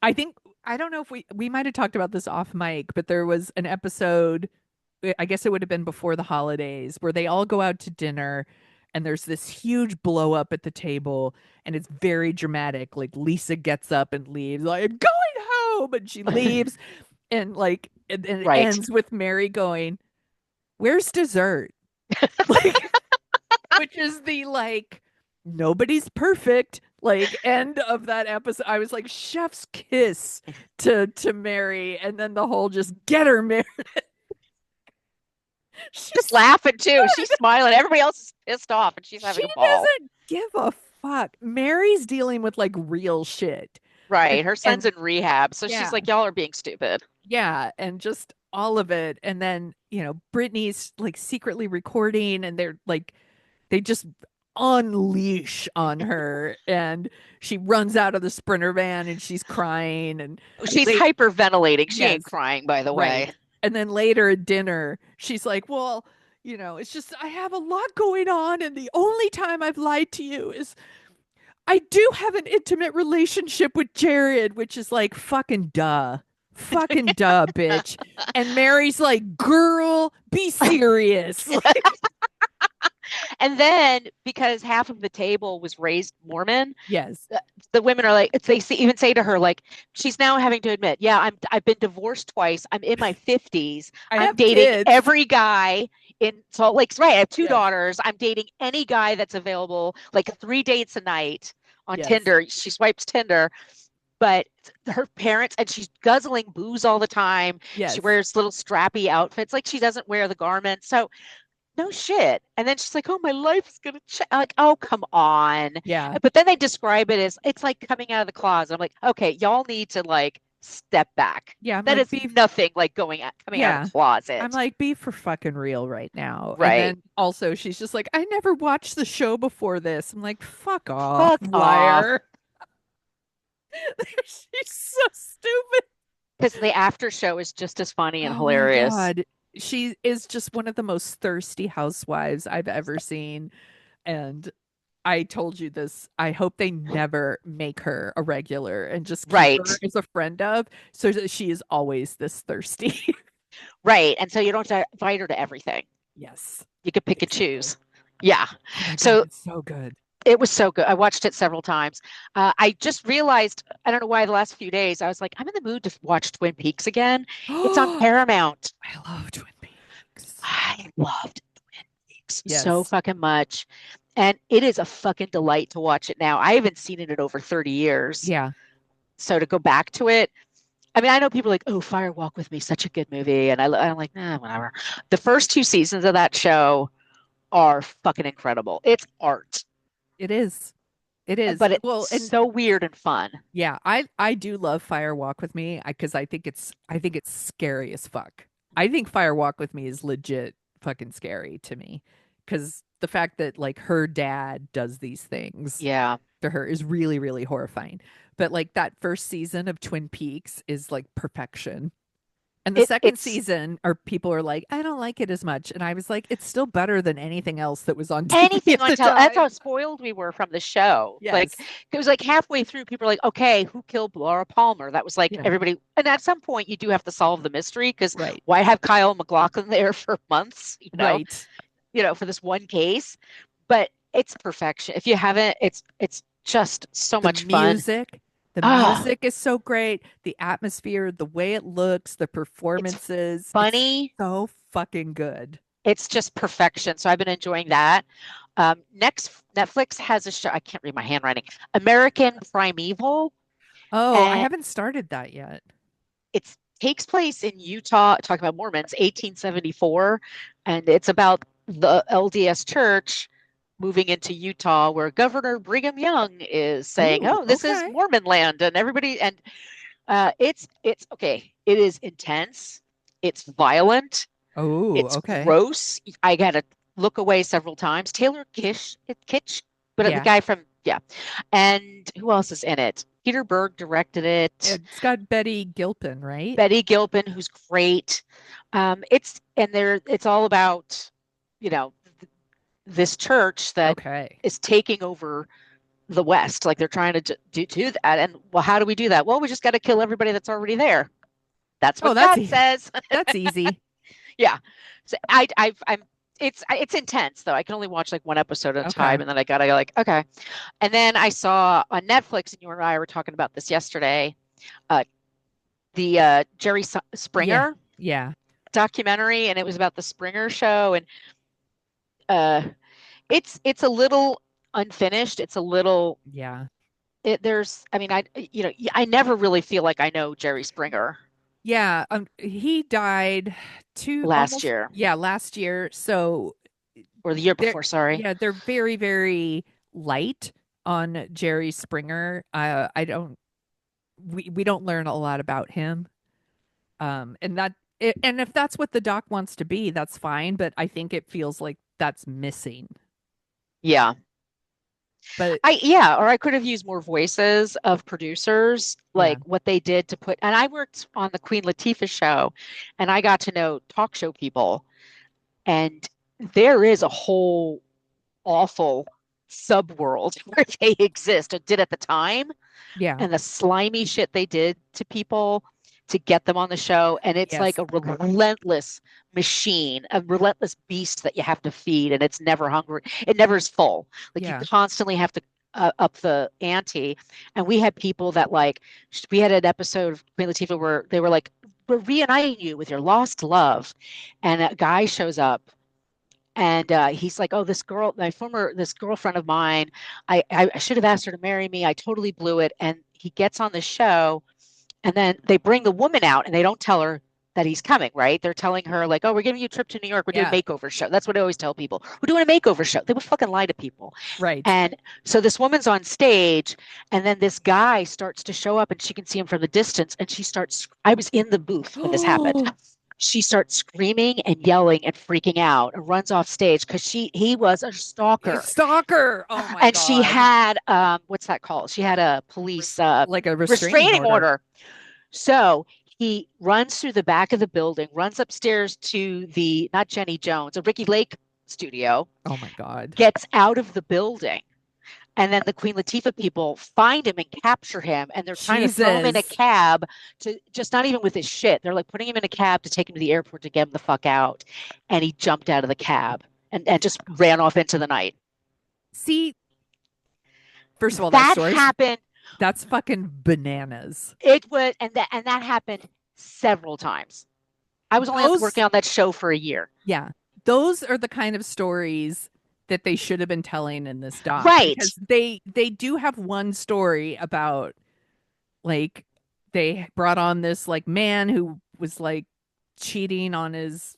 I think I don't know if we might have talked about this off mic, but there was an episode, I guess it would have been before the holidays, where they all go out to dinner and there's this huge blow up at the table and it's very dramatic. Like Lisa gets up and leaves, like I'm going home, and she leaves and like and it Right. ends with Mary going, "Where's dessert?" Like which is the like nobody's perfect like end of that episode. I was like chef's kiss to Mary, and then the whole just get her Mary. She's she's laughing too. She's smiling. Everybody else is pissed off and she's she having a ball. doesn't give a fuck. Mary's dealing with like real shit. Right. Her son's And in rehab. So she's yeah, like, y'all are being stupid. yeah, and just all of it. And then, Brittany's like secretly recording and they're like they just unleash on her and she runs out of the Sprinter van and she's crying and She's late hyperventilating. She yes, ain't crying, by the way. right. And then later at dinner she's like, well, it's just I have a lot going on and the only time I've lied to you is I do have an intimate relationship with Jared, which is like fucking duh. Fucking duh, bitch. And Mary's like, girl, be serious. Like, And then because half of the table was raised Mormon, yes. the women are like, even say to her, like, she's now having to admit, yeah, I've been divorced twice. I'm in my 50s. I I'm have dating kids. every guy in Salt Lake. Right. I have two Yes. daughters. I'm dating any guy that's available, like 3 dates a night on Yes. Tinder. She swipes Tinder, but her parents, and she's guzzling booze all the time. She Yes. wears little strappy outfits. Like she doesn't wear the garments. So no shit. And then she's like, oh, my life is going to change. Like, oh, come on. Yeah. But then they describe it as it's like coming out of the closet. I'm like, okay, y'all need to like step back. Yeah. I'm That like, is be, nothing like coming out of yeah. a I'm closet. like, be for fucking real right now. And Right. then also she's just like, I never watched the show before this. I'm like, fuck off, Fuck off. liar. She's so stupid. Because the after show is just as funny and Oh my hilarious. God. She is just one of the most thirsty housewives I've ever seen. And I told you this. I hope they never make her a regular and just keep her Right. as a friend of, so that she is always this thirsty. Right. And so you don't have to invite her to everything. Yes, You could pick and exactly. choose. Yeah. Oh my God, So it's so good. it was so good. I watched it several times. I just realized, I don't know why the last few days, I was like, I'm in the mood to watch Twin Peaks again. It's on Oh, Paramount. I love Twin Peaks. I loved Twin Peaks so Yes. fucking much. And it is a fucking delight to watch it now. I haven't seen it in over 30 years. Yeah, So to go back to it, I mean, I know people are like, oh, Fire Walk with Me, such a good movie. And I'm like, nah, whatever. The first two seasons of that show are fucking incredible. It's art, it is. It is. but it's Well, and so weird and fun. yeah, I do love Fire Walk with Me because I think it's scary as fuck. I think Fire Walk with Me is legit fucking scary to me because the fact that like her dad does these things Yeah. to her is really really horrifying. But like that first season of Twin Peaks is like perfection. And the second It's season, or people are like, I don't like it as much. And I was like, it's still better than anything else that was on TV anything at on the tell. That's how time. spoiled we were from the show. Like Yes. it was like halfway through, people are like, okay, who killed Laura Palmer? That was like Yeah. everybody. And at some point, you do have to solve the mystery because Right. why have Kyle MacLachlan there for months? Right. For this one case. But it's perfection. If you haven't, it's just so the much fun. music the Ah, music is so great, the atmosphere, the way it looks, the it's performances, it's funny. so fucking good. It's just perfection. So I've been enjoying that. Next, Netflix has a show. I can't read my handwriting. American Primeval, Oh, I and haven't started that yet. it takes place in Utah. Talking about Mormons, 1874, and it's about the LDS Church moving into Utah, where Governor Brigham Young is saying, Oh, "Oh, this is okay. Mormon land," and everybody. And it's okay. It is intense. It's violent. Oh, It's okay. gross. I got to look away several times. Taylor Kitsch, but the Yeah, guy from yeah, and who else is in it? Peter Berg directed it. it's got Betty Gilpin, right? Betty Gilpin, who's great. It's all about you know this church that Okay. is taking over the West. Like they're trying to do that. And well, how do we do that? Well, we just got to kill everybody that's already there. That's Oh, what God says. that's easy. Yeah. So I'm it's intense though. I can only watch like one episode at a time, Okay. and then I gotta go like okay. And then I saw on Netflix, and you and I were talking about this yesterday. Uh, the Jerry Yeah. Springer Yeah. documentary, and it was about the Springer show, and uh, it's a little unfinished. It's a little Yeah. there's I mean I never really feel like I know Jerry Springer Yeah, he died two last almost year yeah, last year. So or the year they're before. Sorry. yeah, they're very, very light on Jerry Springer. I don't we don't learn a lot about him. And and if that's what the doc wants to be, that's fine, but I think it feels like that's missing. Yeah. But Or I could have used more voices of producers, yeah, like what they did to put. And I worked on the Queen Latifah show, and I got to know talk show people, and there is a whole awful subworld where they exist or did at the time, yeah, and the slimy shit they did to people to get them on the show. And it's like yes, a relentless machine, a relentless beast that you have to feed, and it's never hungry. It never is full. Like you yeah. constantly have to up the ante. And we had people that like, we had an episode of Queen Latifah where they were like, we're reuniting you with your lost love. And a guy shows up And he's like, "Oh, this girl, this girlfriend of mine, I should have asked her to marry me. I totally blew it." And he gets on the show, and then they bring the woman out, and they don't tell her that he's coming, right? They're telling her like, "Oh, we're giving you a trip to New York. We're doing a Yeah. makeover show." That's what I always tell people. We're doing a makeover show. They would fucking lie to people. Right. And so this woman's on stage, and then this guy starts to show up, and she can see him from the distance, and she starts. I was in the booth when this happened. Oh, She starts screaming and yelling and freaking out and runs off stage because he was a stalker. stalker. Oh my And she God. had what's that called? She had a police Like a restraining restraining order. order. So he runs through the back of the building, runs upstairs to the not Jenny Jones, a Ricky Lake studio, Oh my God. gets out of the building. And then the Queen Latifah people find him and capture him, and they're trying to throw him in a Jesus. cab to just not even with his shit. They're like putting him in a cab to take him to the airport to get him the fuck out. And he jumped out of the cab and just ran off into the night. See, first of all, that That story's happened. that's fucking bananas. It was, and that happened several times. I was only Those, working on that show for a year. yeah, those are the kind of stories that they should have been telling in this doc Right, because they do have one story about like they brought on this like man who was like cheating on his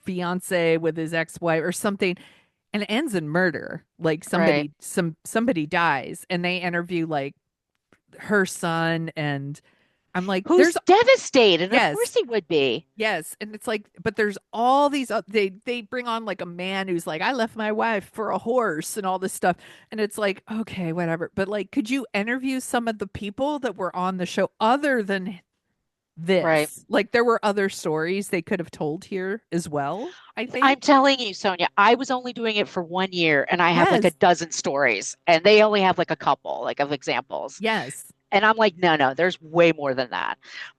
fiance with his ex-wife or something and it ends in murder. Like right. somebody dies and they interview like her son and I'm like Who's there's devastated? Of yes. course he would be. Yes, and it's like, but there's all these. They bring on like a man who's like, I left my wife for a horse and all this stuff, and it's like, okay, whatever. But like, could you interview some of the people that were on the show other than Right. this? Like, there were other stories they could have told here as well. I I'm think. telling you, Sonia, I was only doing it for 1 year and I have like a Yes, dozen stories and they only have like a couple like of examples. yes, And I'm like, no, no, there's way more than that.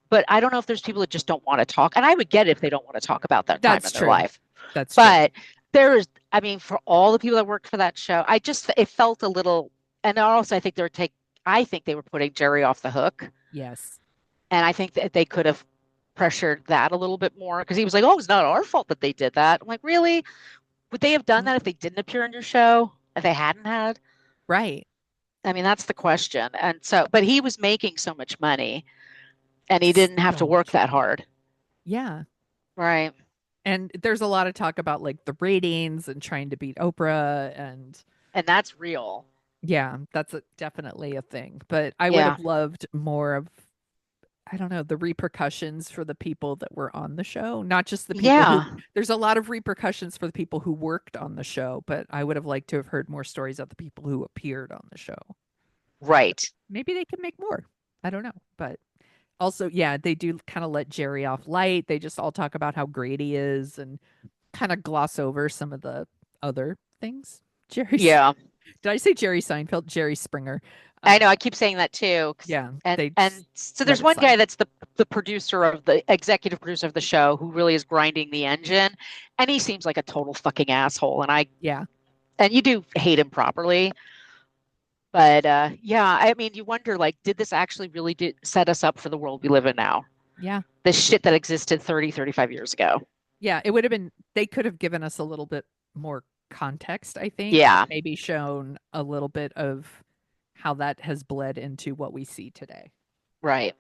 But I don't know if there's people that just don't want to talk. And I would get it if they don't want to talk about that time that's in their true. life. That's true. But there is, I mean, for all the people that worked for that show, it felt a little, and also I think I think they were putting Jerry off the hook. Yes, And I think that they could have pressured that a little bit more because he was like, oh, it's not our fault that they did that. I'm like, really? Would they have done that if they didn't appear on your show? If they hadn't had? right. I mean, that's the question. And so, but he was making so much money and he didn't have to So work much that money. hard. Yeah. Right. And there's a lot of talk about like the ratings and trying to beat Oprah and And that's real. yeah, definitely a thing. But I would Yeah. have loved more of, I don't know, the repercussions for the people that were on the show, not just the people who, Yeah. there's a lot of repercussions for the people who worked on the show, but I would have liked to have heard more stories of the people who appeared on the show. Right. Maybe they can make more. I don't know. But also, yeah, they do kind of let Jerry off light. They just all talk about how great he is and kind of gloss over some of the other things. Jerry's Yeah. Did I say Jerry Seinfeld? Jerry Springer. I know. I keep saying that too. Yeah, they And just so let there's it one slide. guy that's the producer of the executive producer of the show who really is grinding the engine, and he seems like a total fucking asshole. Yeah, And you do hate him properly, but yeah, I mean, you wonder like, did this actually really set us up for the world we live in now? yeah, The shit that existed 30, 35 years ago. yeah. It would have been, they could have given us a little bit more context, I think, and Yeah. maybe shown a little bit of how that has bled into what we see today. Right.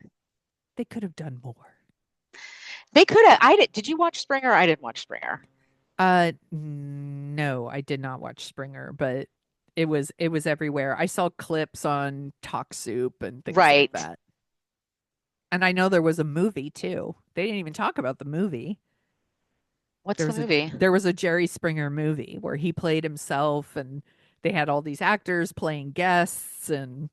They could have done more. They could have. Did you watch Springer? I didn't watch Springer. No, I did not watch Springer, but it was everywhere. I saw clips on Talk Soup and things like Right. that. And I know there was a movie too. They didn't even talk about the movie. What's There the was a movie? there was a Jerry Springer movie where he played himself and they had all these actors playing guests and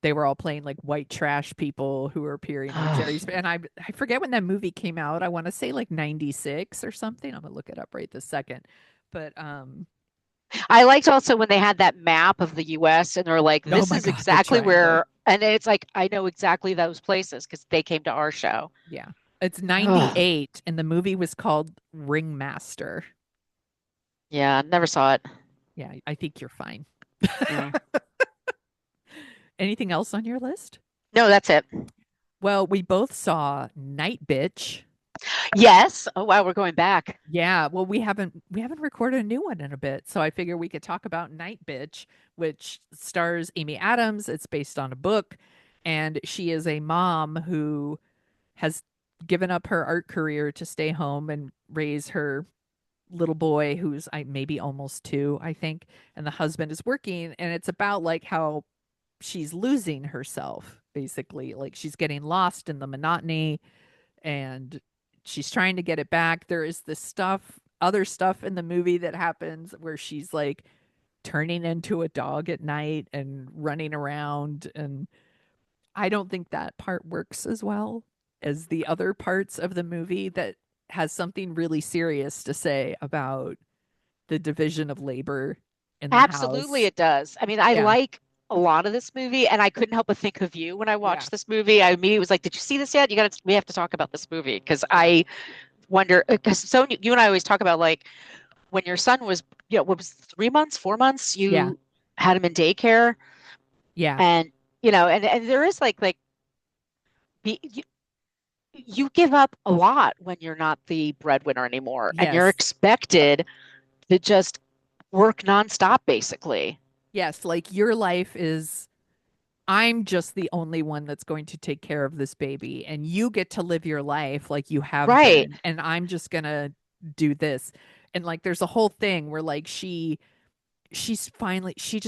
they were all playing like white trash people who were appearing on Jerry's and I forget when that movie came out. I want to say like 96 or something. I'm going to look it up right this second. But I liked also when they had that map of the US and they're like, oh this my is god, the exactly triangle. where, and it's like, I know exactly those places because they came to our show. Yeah. It's Ugh. 98 and the movie was called Ringmaster. Yeah, never saw it. Yeah, I think you're fine. Yeah. Anything else on your list? No, that's it. Well, we both saw Night Bitch. Yes. Oh wow, we're going back. Yeah, well, we haven't recorded a new one in a bit, so I figure we could talk about Night Bitch, which stars Amy Adams. It's based on a book, and she is a mom who has given up her art career to stay home and raise her little boy who's maybe almost 2, I think, and the husband is working, and it's about like how she's losing herself basically, like she's getting lost in the monotony and she's trying to get it back. There is this other stuff in the movie that happens where she's like turning into a dog at night and running around. And I don't think that part works as well as the other parts of the movie that has something really serious to say about the division of labor in the Absolutely, house. it does. I mean, I Yeah. like a lot of this movie, and I couldn't help but think of you when I Yeah. watched this movie. I immediately was like, "Did you see this yet? We have to talk about this movie," because Yeah. I wonder. Because so you and I always talk about like when your son was, what was it, 3 months, 4 months, Yeah. you had him in daycare, Yeah. and and there is like you give up a lot when you're not the breadwinner anymore, and you're Yes. expected to just work nonstop, basically. Yes. Like your life is I'm just the only one that's going to take care of this baby, and you get to live your life like you have Right, been, and I'm just gonna do this. And like there's a whole thing where like she just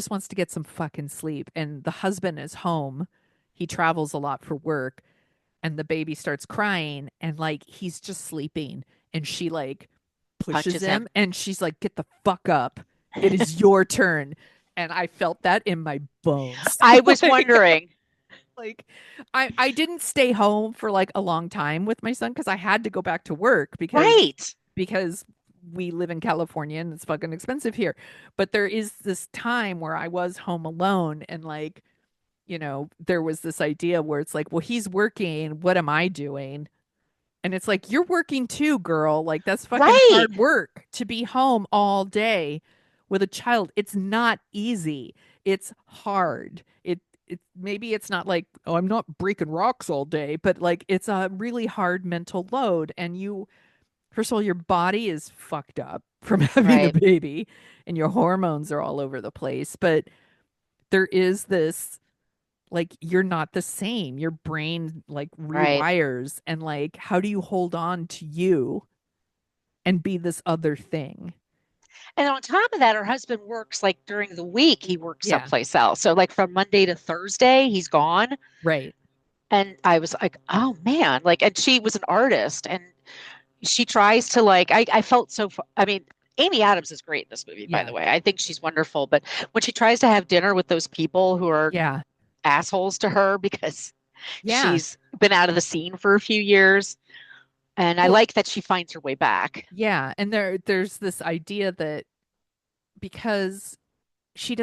wants to get some fucking sleep, and the husband is home. He travels a lot for work, and the baby starts crying, and like he's just sleeping, and she like pushes punches him him. and she's like, get the fuck up. It is your turn. And I felt that in my bones. I was like wondering, like I didn't stay home for like a long time with my son because I had to go back to work right? because we live in California and it's fucking expensive here. But there is this time where I was home alone and like, there was this idea where it's like, well, he's working, what am I doing? And it's like, you're working too, girl. Like, that's fucking Right, hard work to be home all day with a child. It's not easy. It's hard. Maybe it's not like, oh, I'm not breaking rocks all day, but like it's a really hard mental load. And first of all, your body is fucked up from having a right, baby and your hormones are all over the place. But there is this like you're not the same. Your brain like right. rewires and like how do you hold on to you and be this other thing? And on top of that, her husband works like during the week, he works Yeah, someplace else. So like from Monday to Thursday, he's gone. right. And I was like, oh man, like, and she was an artist, and she tries to like, I felt so, I mean, Amy Adams is great in this movie, by Yeah. the way. I think she's wonderful. But when she tries to have dinner with those people who are Yeah. assholes to her because Yeah. she's been out of the scene for a few years, and I Well, like that she finds her way back. yeah, and there's this idea that because she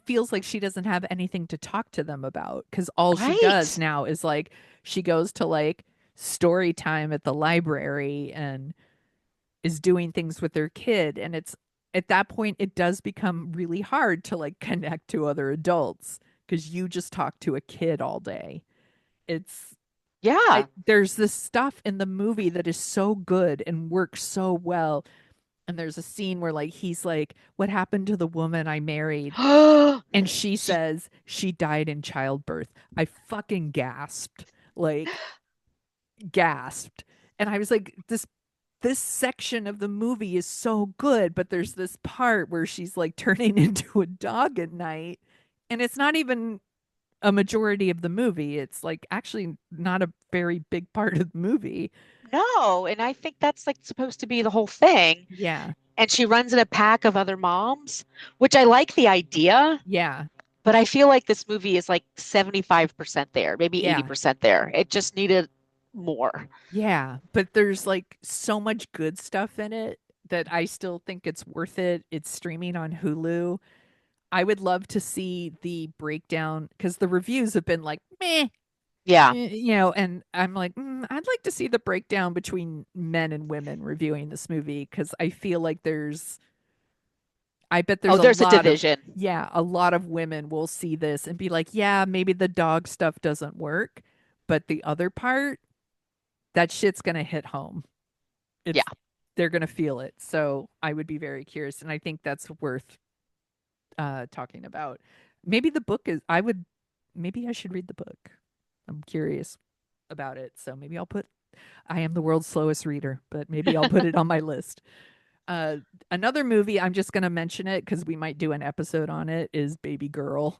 feels like she doesn't have anything to talk to them about because all she does Right. now is like she goes to like story time at the library and is doing things with their kid, and it's at that point it does become really hard to like connect to other adults because you just talk to a kid all day. It's I Yeah. there's this stuff in the movie that is so good and works so well. And there's a scene where like he's like, what happened to the woman I married? And she She, says she died in childbirth. I fucking gasped. Like gasped. And I was like, this section of the movie is so good, but there's this part where she's like turning into a dog at night. And it's not even a majority of the movie. It's like actually not a very big part of the movie. no, and I think that's like supposed to be the whole thing. Yeah. And she runs in a pack of other moms, which I like the idea, Yeah. but I feel like this movie is like 75% there, maybe Yeah. 80% there. It just needed more. Yeah, but there's like so much good stuff in it that I still think it's worth it. It's streaming on Hulu. I would love to see the breakdown because the reviews have been like, meh, Yeah. and I'm like, I'd like to see the breakdown between men and women reviewing this movie because I feel like I bet Oh, there's there's a division. a lot of women will see this and be like, yeah, maybe the dog stuff doesn't work, but the other part, that shit's gonna hit home. Yeah. It's they're gonna feel it. So I would be very curious, and I think that's worth talking about. Maybe the book is. I would. Maybe I should read the book. I'm curious about it. So maybe I'll put. I am the world's slowest reader, but maybe I'll put it on my list. Uh, Another movie, I'm just going to mention it because we might do an episode on it, is Baby Girl,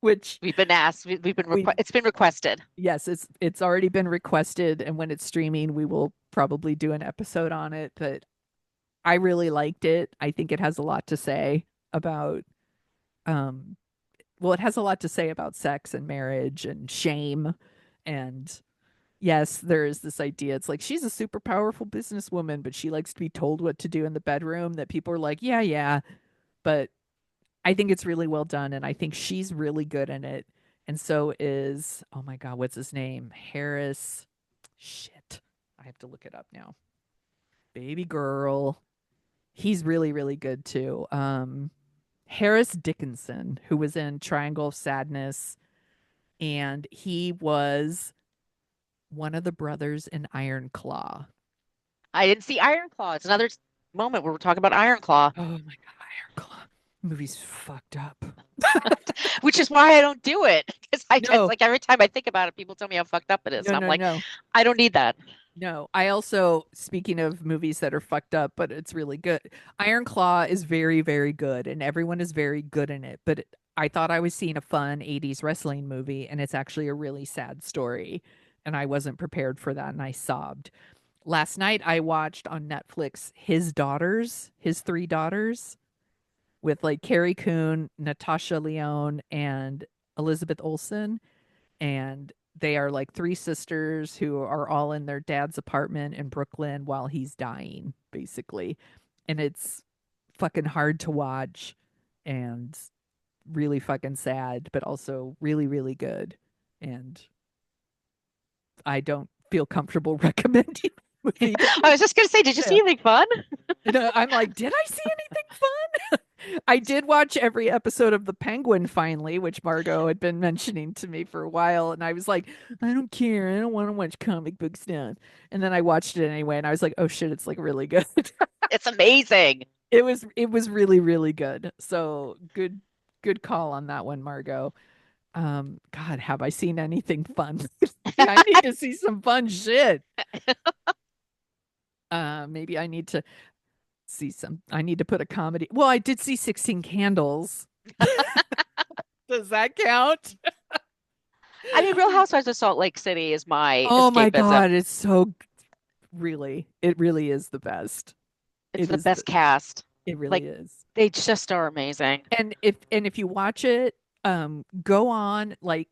which We've been asked. We've been we, it's been requested. yes, it's already been requested. And when it's streaming, we will probably do an episode on it. But I really liked it. I think it has a lot to say about, um, well, it has a lot to say about sex and marriage and shame. And yes, there is this idea. It's like she's a super powerful businesswoman, but she likes to be told what to do in the bedroom. That people are like, yeah, yeah. But I think it's really well done, and I think she's really good in it. And so is, oh my God, what's his name? Harris. Shit. I have to look it up now. Baby girl. He's really, really good too. Harris Dickinson, who was in Triangle of Sadness, and he was one of the brothers in Iron Claw. I didn't see Iron Claw. It's another moment where we're talking about Iron Claw, Oh my God, Iron Claw. Movie's fucked up. which is why I don't do it. Because it's No, like every time I think about it, people tell me how fucked up it is. no, And I'm no, like, no. I don't need that. No, I also, speaking of movies that are fucked up, but it's really good. Iron Claw is very, very good, and everyone is very good in it. But I thought I was seeing a fun 80s wrestling movie, and it's actually a really sad story. And I wasn't prepared for that, and I sobbed. Last night, I watched on Netflix his three daughters, with like Carrie Coon, Natasha Lyonne, and Elizabeth Olsen, and they are like three sisters who are all in their dad's apartment in Brooklyn while he's dying, basically. And it's fucking hard to watch and really fucking sad, but also really, really good. And I don't feel comfortable recommending the movie to I people. was just gonna say, did you see Yeah. anything fun? And, I'm like, did I see anything fun? I did watch every episode of The Penguin finally, which Margo had been mentioning to me for a while, and I was like, I don't care. I don't want to watch comic book stuff. And then I watched it anyway, and I was like, oh shit, it's like really good. It's amazing. It was really, really good. So good call on that one, Margo. God, have I seen anything fun? I need to see some fun shit. Maybe I need to put a comedy. Well, I did see 16 Candles. Does that count? I mean, Real Housewives of Salt Lake City is my Oh my escapism. God, it's so it really is the best. It's It the is best cast. it Like really is. they just are amazing. And if you watch it, go on like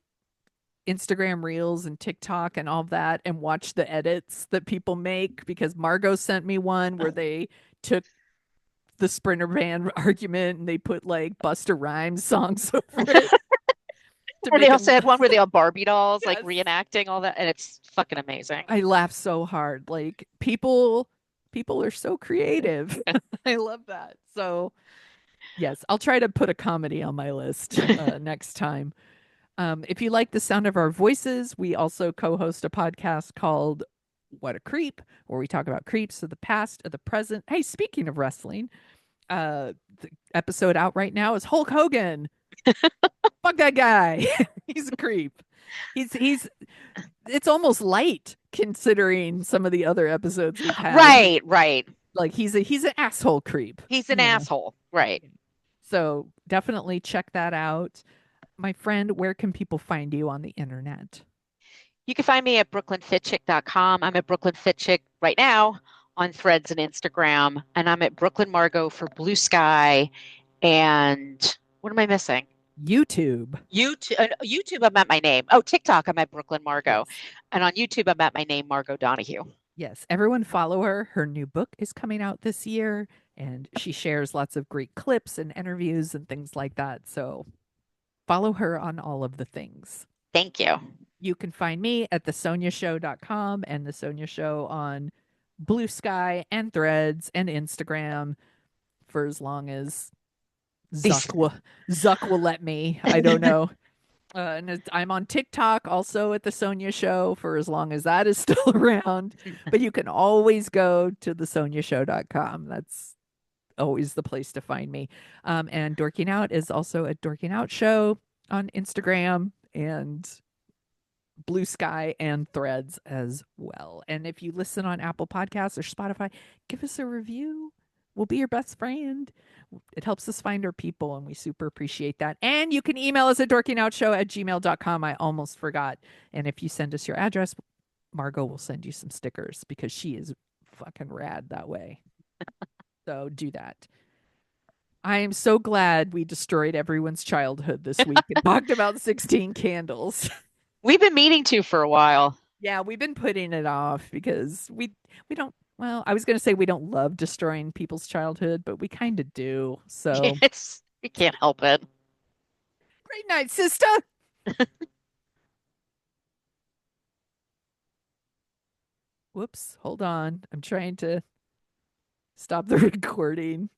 Instagram Reels and TikTok and all of that and watch the edits that people make, because Margot sent me one where they took the Sprinter Band argument and they put like Busta Rhymes songs over it to And they make it. also had one where they all Barbie dolls, like Yes. reenacting all that, and it's fucking amazing. I laugh so hard. Like people are so creative. I love that. So yes, I'll try to put a comedy on my list next time. If you like the sound of our voices, we also co-host a podcast called What a Creep, where we talk about creeps of the past, of the present. Hey, speaking of wrestling, the episode out right now is Hulk Hogan. Fuck that guy. He's a creep. He's it's almost light considering some of the other episodes we've had. Right, right. Like he's an asshole creep, He's an you know. asshole. Right. So definitely check that out. My friend, where can people find you on the internet? You can find me at brooklynfitchick.com. I'm at Brooklyn Fit Chick right now on Threads and Instagram, and I'm at Brooklyn Margo for Blue Sky. And what am I missing? YouTube. YouTube, I'm at my name. Oh, TikTok, I'm at Brooklyn Margo. Yes. And on YouTube, I'm at my name, Margo Donahue. Yes. Everyone follow her. Her new book is coming out this year, and she shares lots of great clips and interviews and things like that. So follow her on all of the things. Thank you. You can find me at thesoniashow.com and the Sonia Show on Blue Sky and Threads and Instagram for as long as These Zuck will let me. I don't know. I'm on TikTok also at the Sonia Show for as long as that is still around. But you can always go to thesoniashow.com. That's always the place to find me. And Dorking Out is also a Dorking Out Show on Instagram and Blue Sky and Threads as well. And if you listen on Apple Podcasts or Spotify, give us a review. We'll be your best friend. It helps us find our people, and we super appreciate that. And you can email us at dorkingoutshow@gmail.com. I almost forgot. And if you send us your address, Margo will send you some stickers because she is fucking rad that way. So do that. I am so glad we destroyed everyone's childhood this week and talked about 16 candles. We've been meaning to for a while. Yeah, we've been putting it off because we don't, well, I was going to say we don't love destroying people's childhood, but we kind of do. So, It's we can't help it. great night, sister. Whoops, hold on. I'm trying to stop the recording.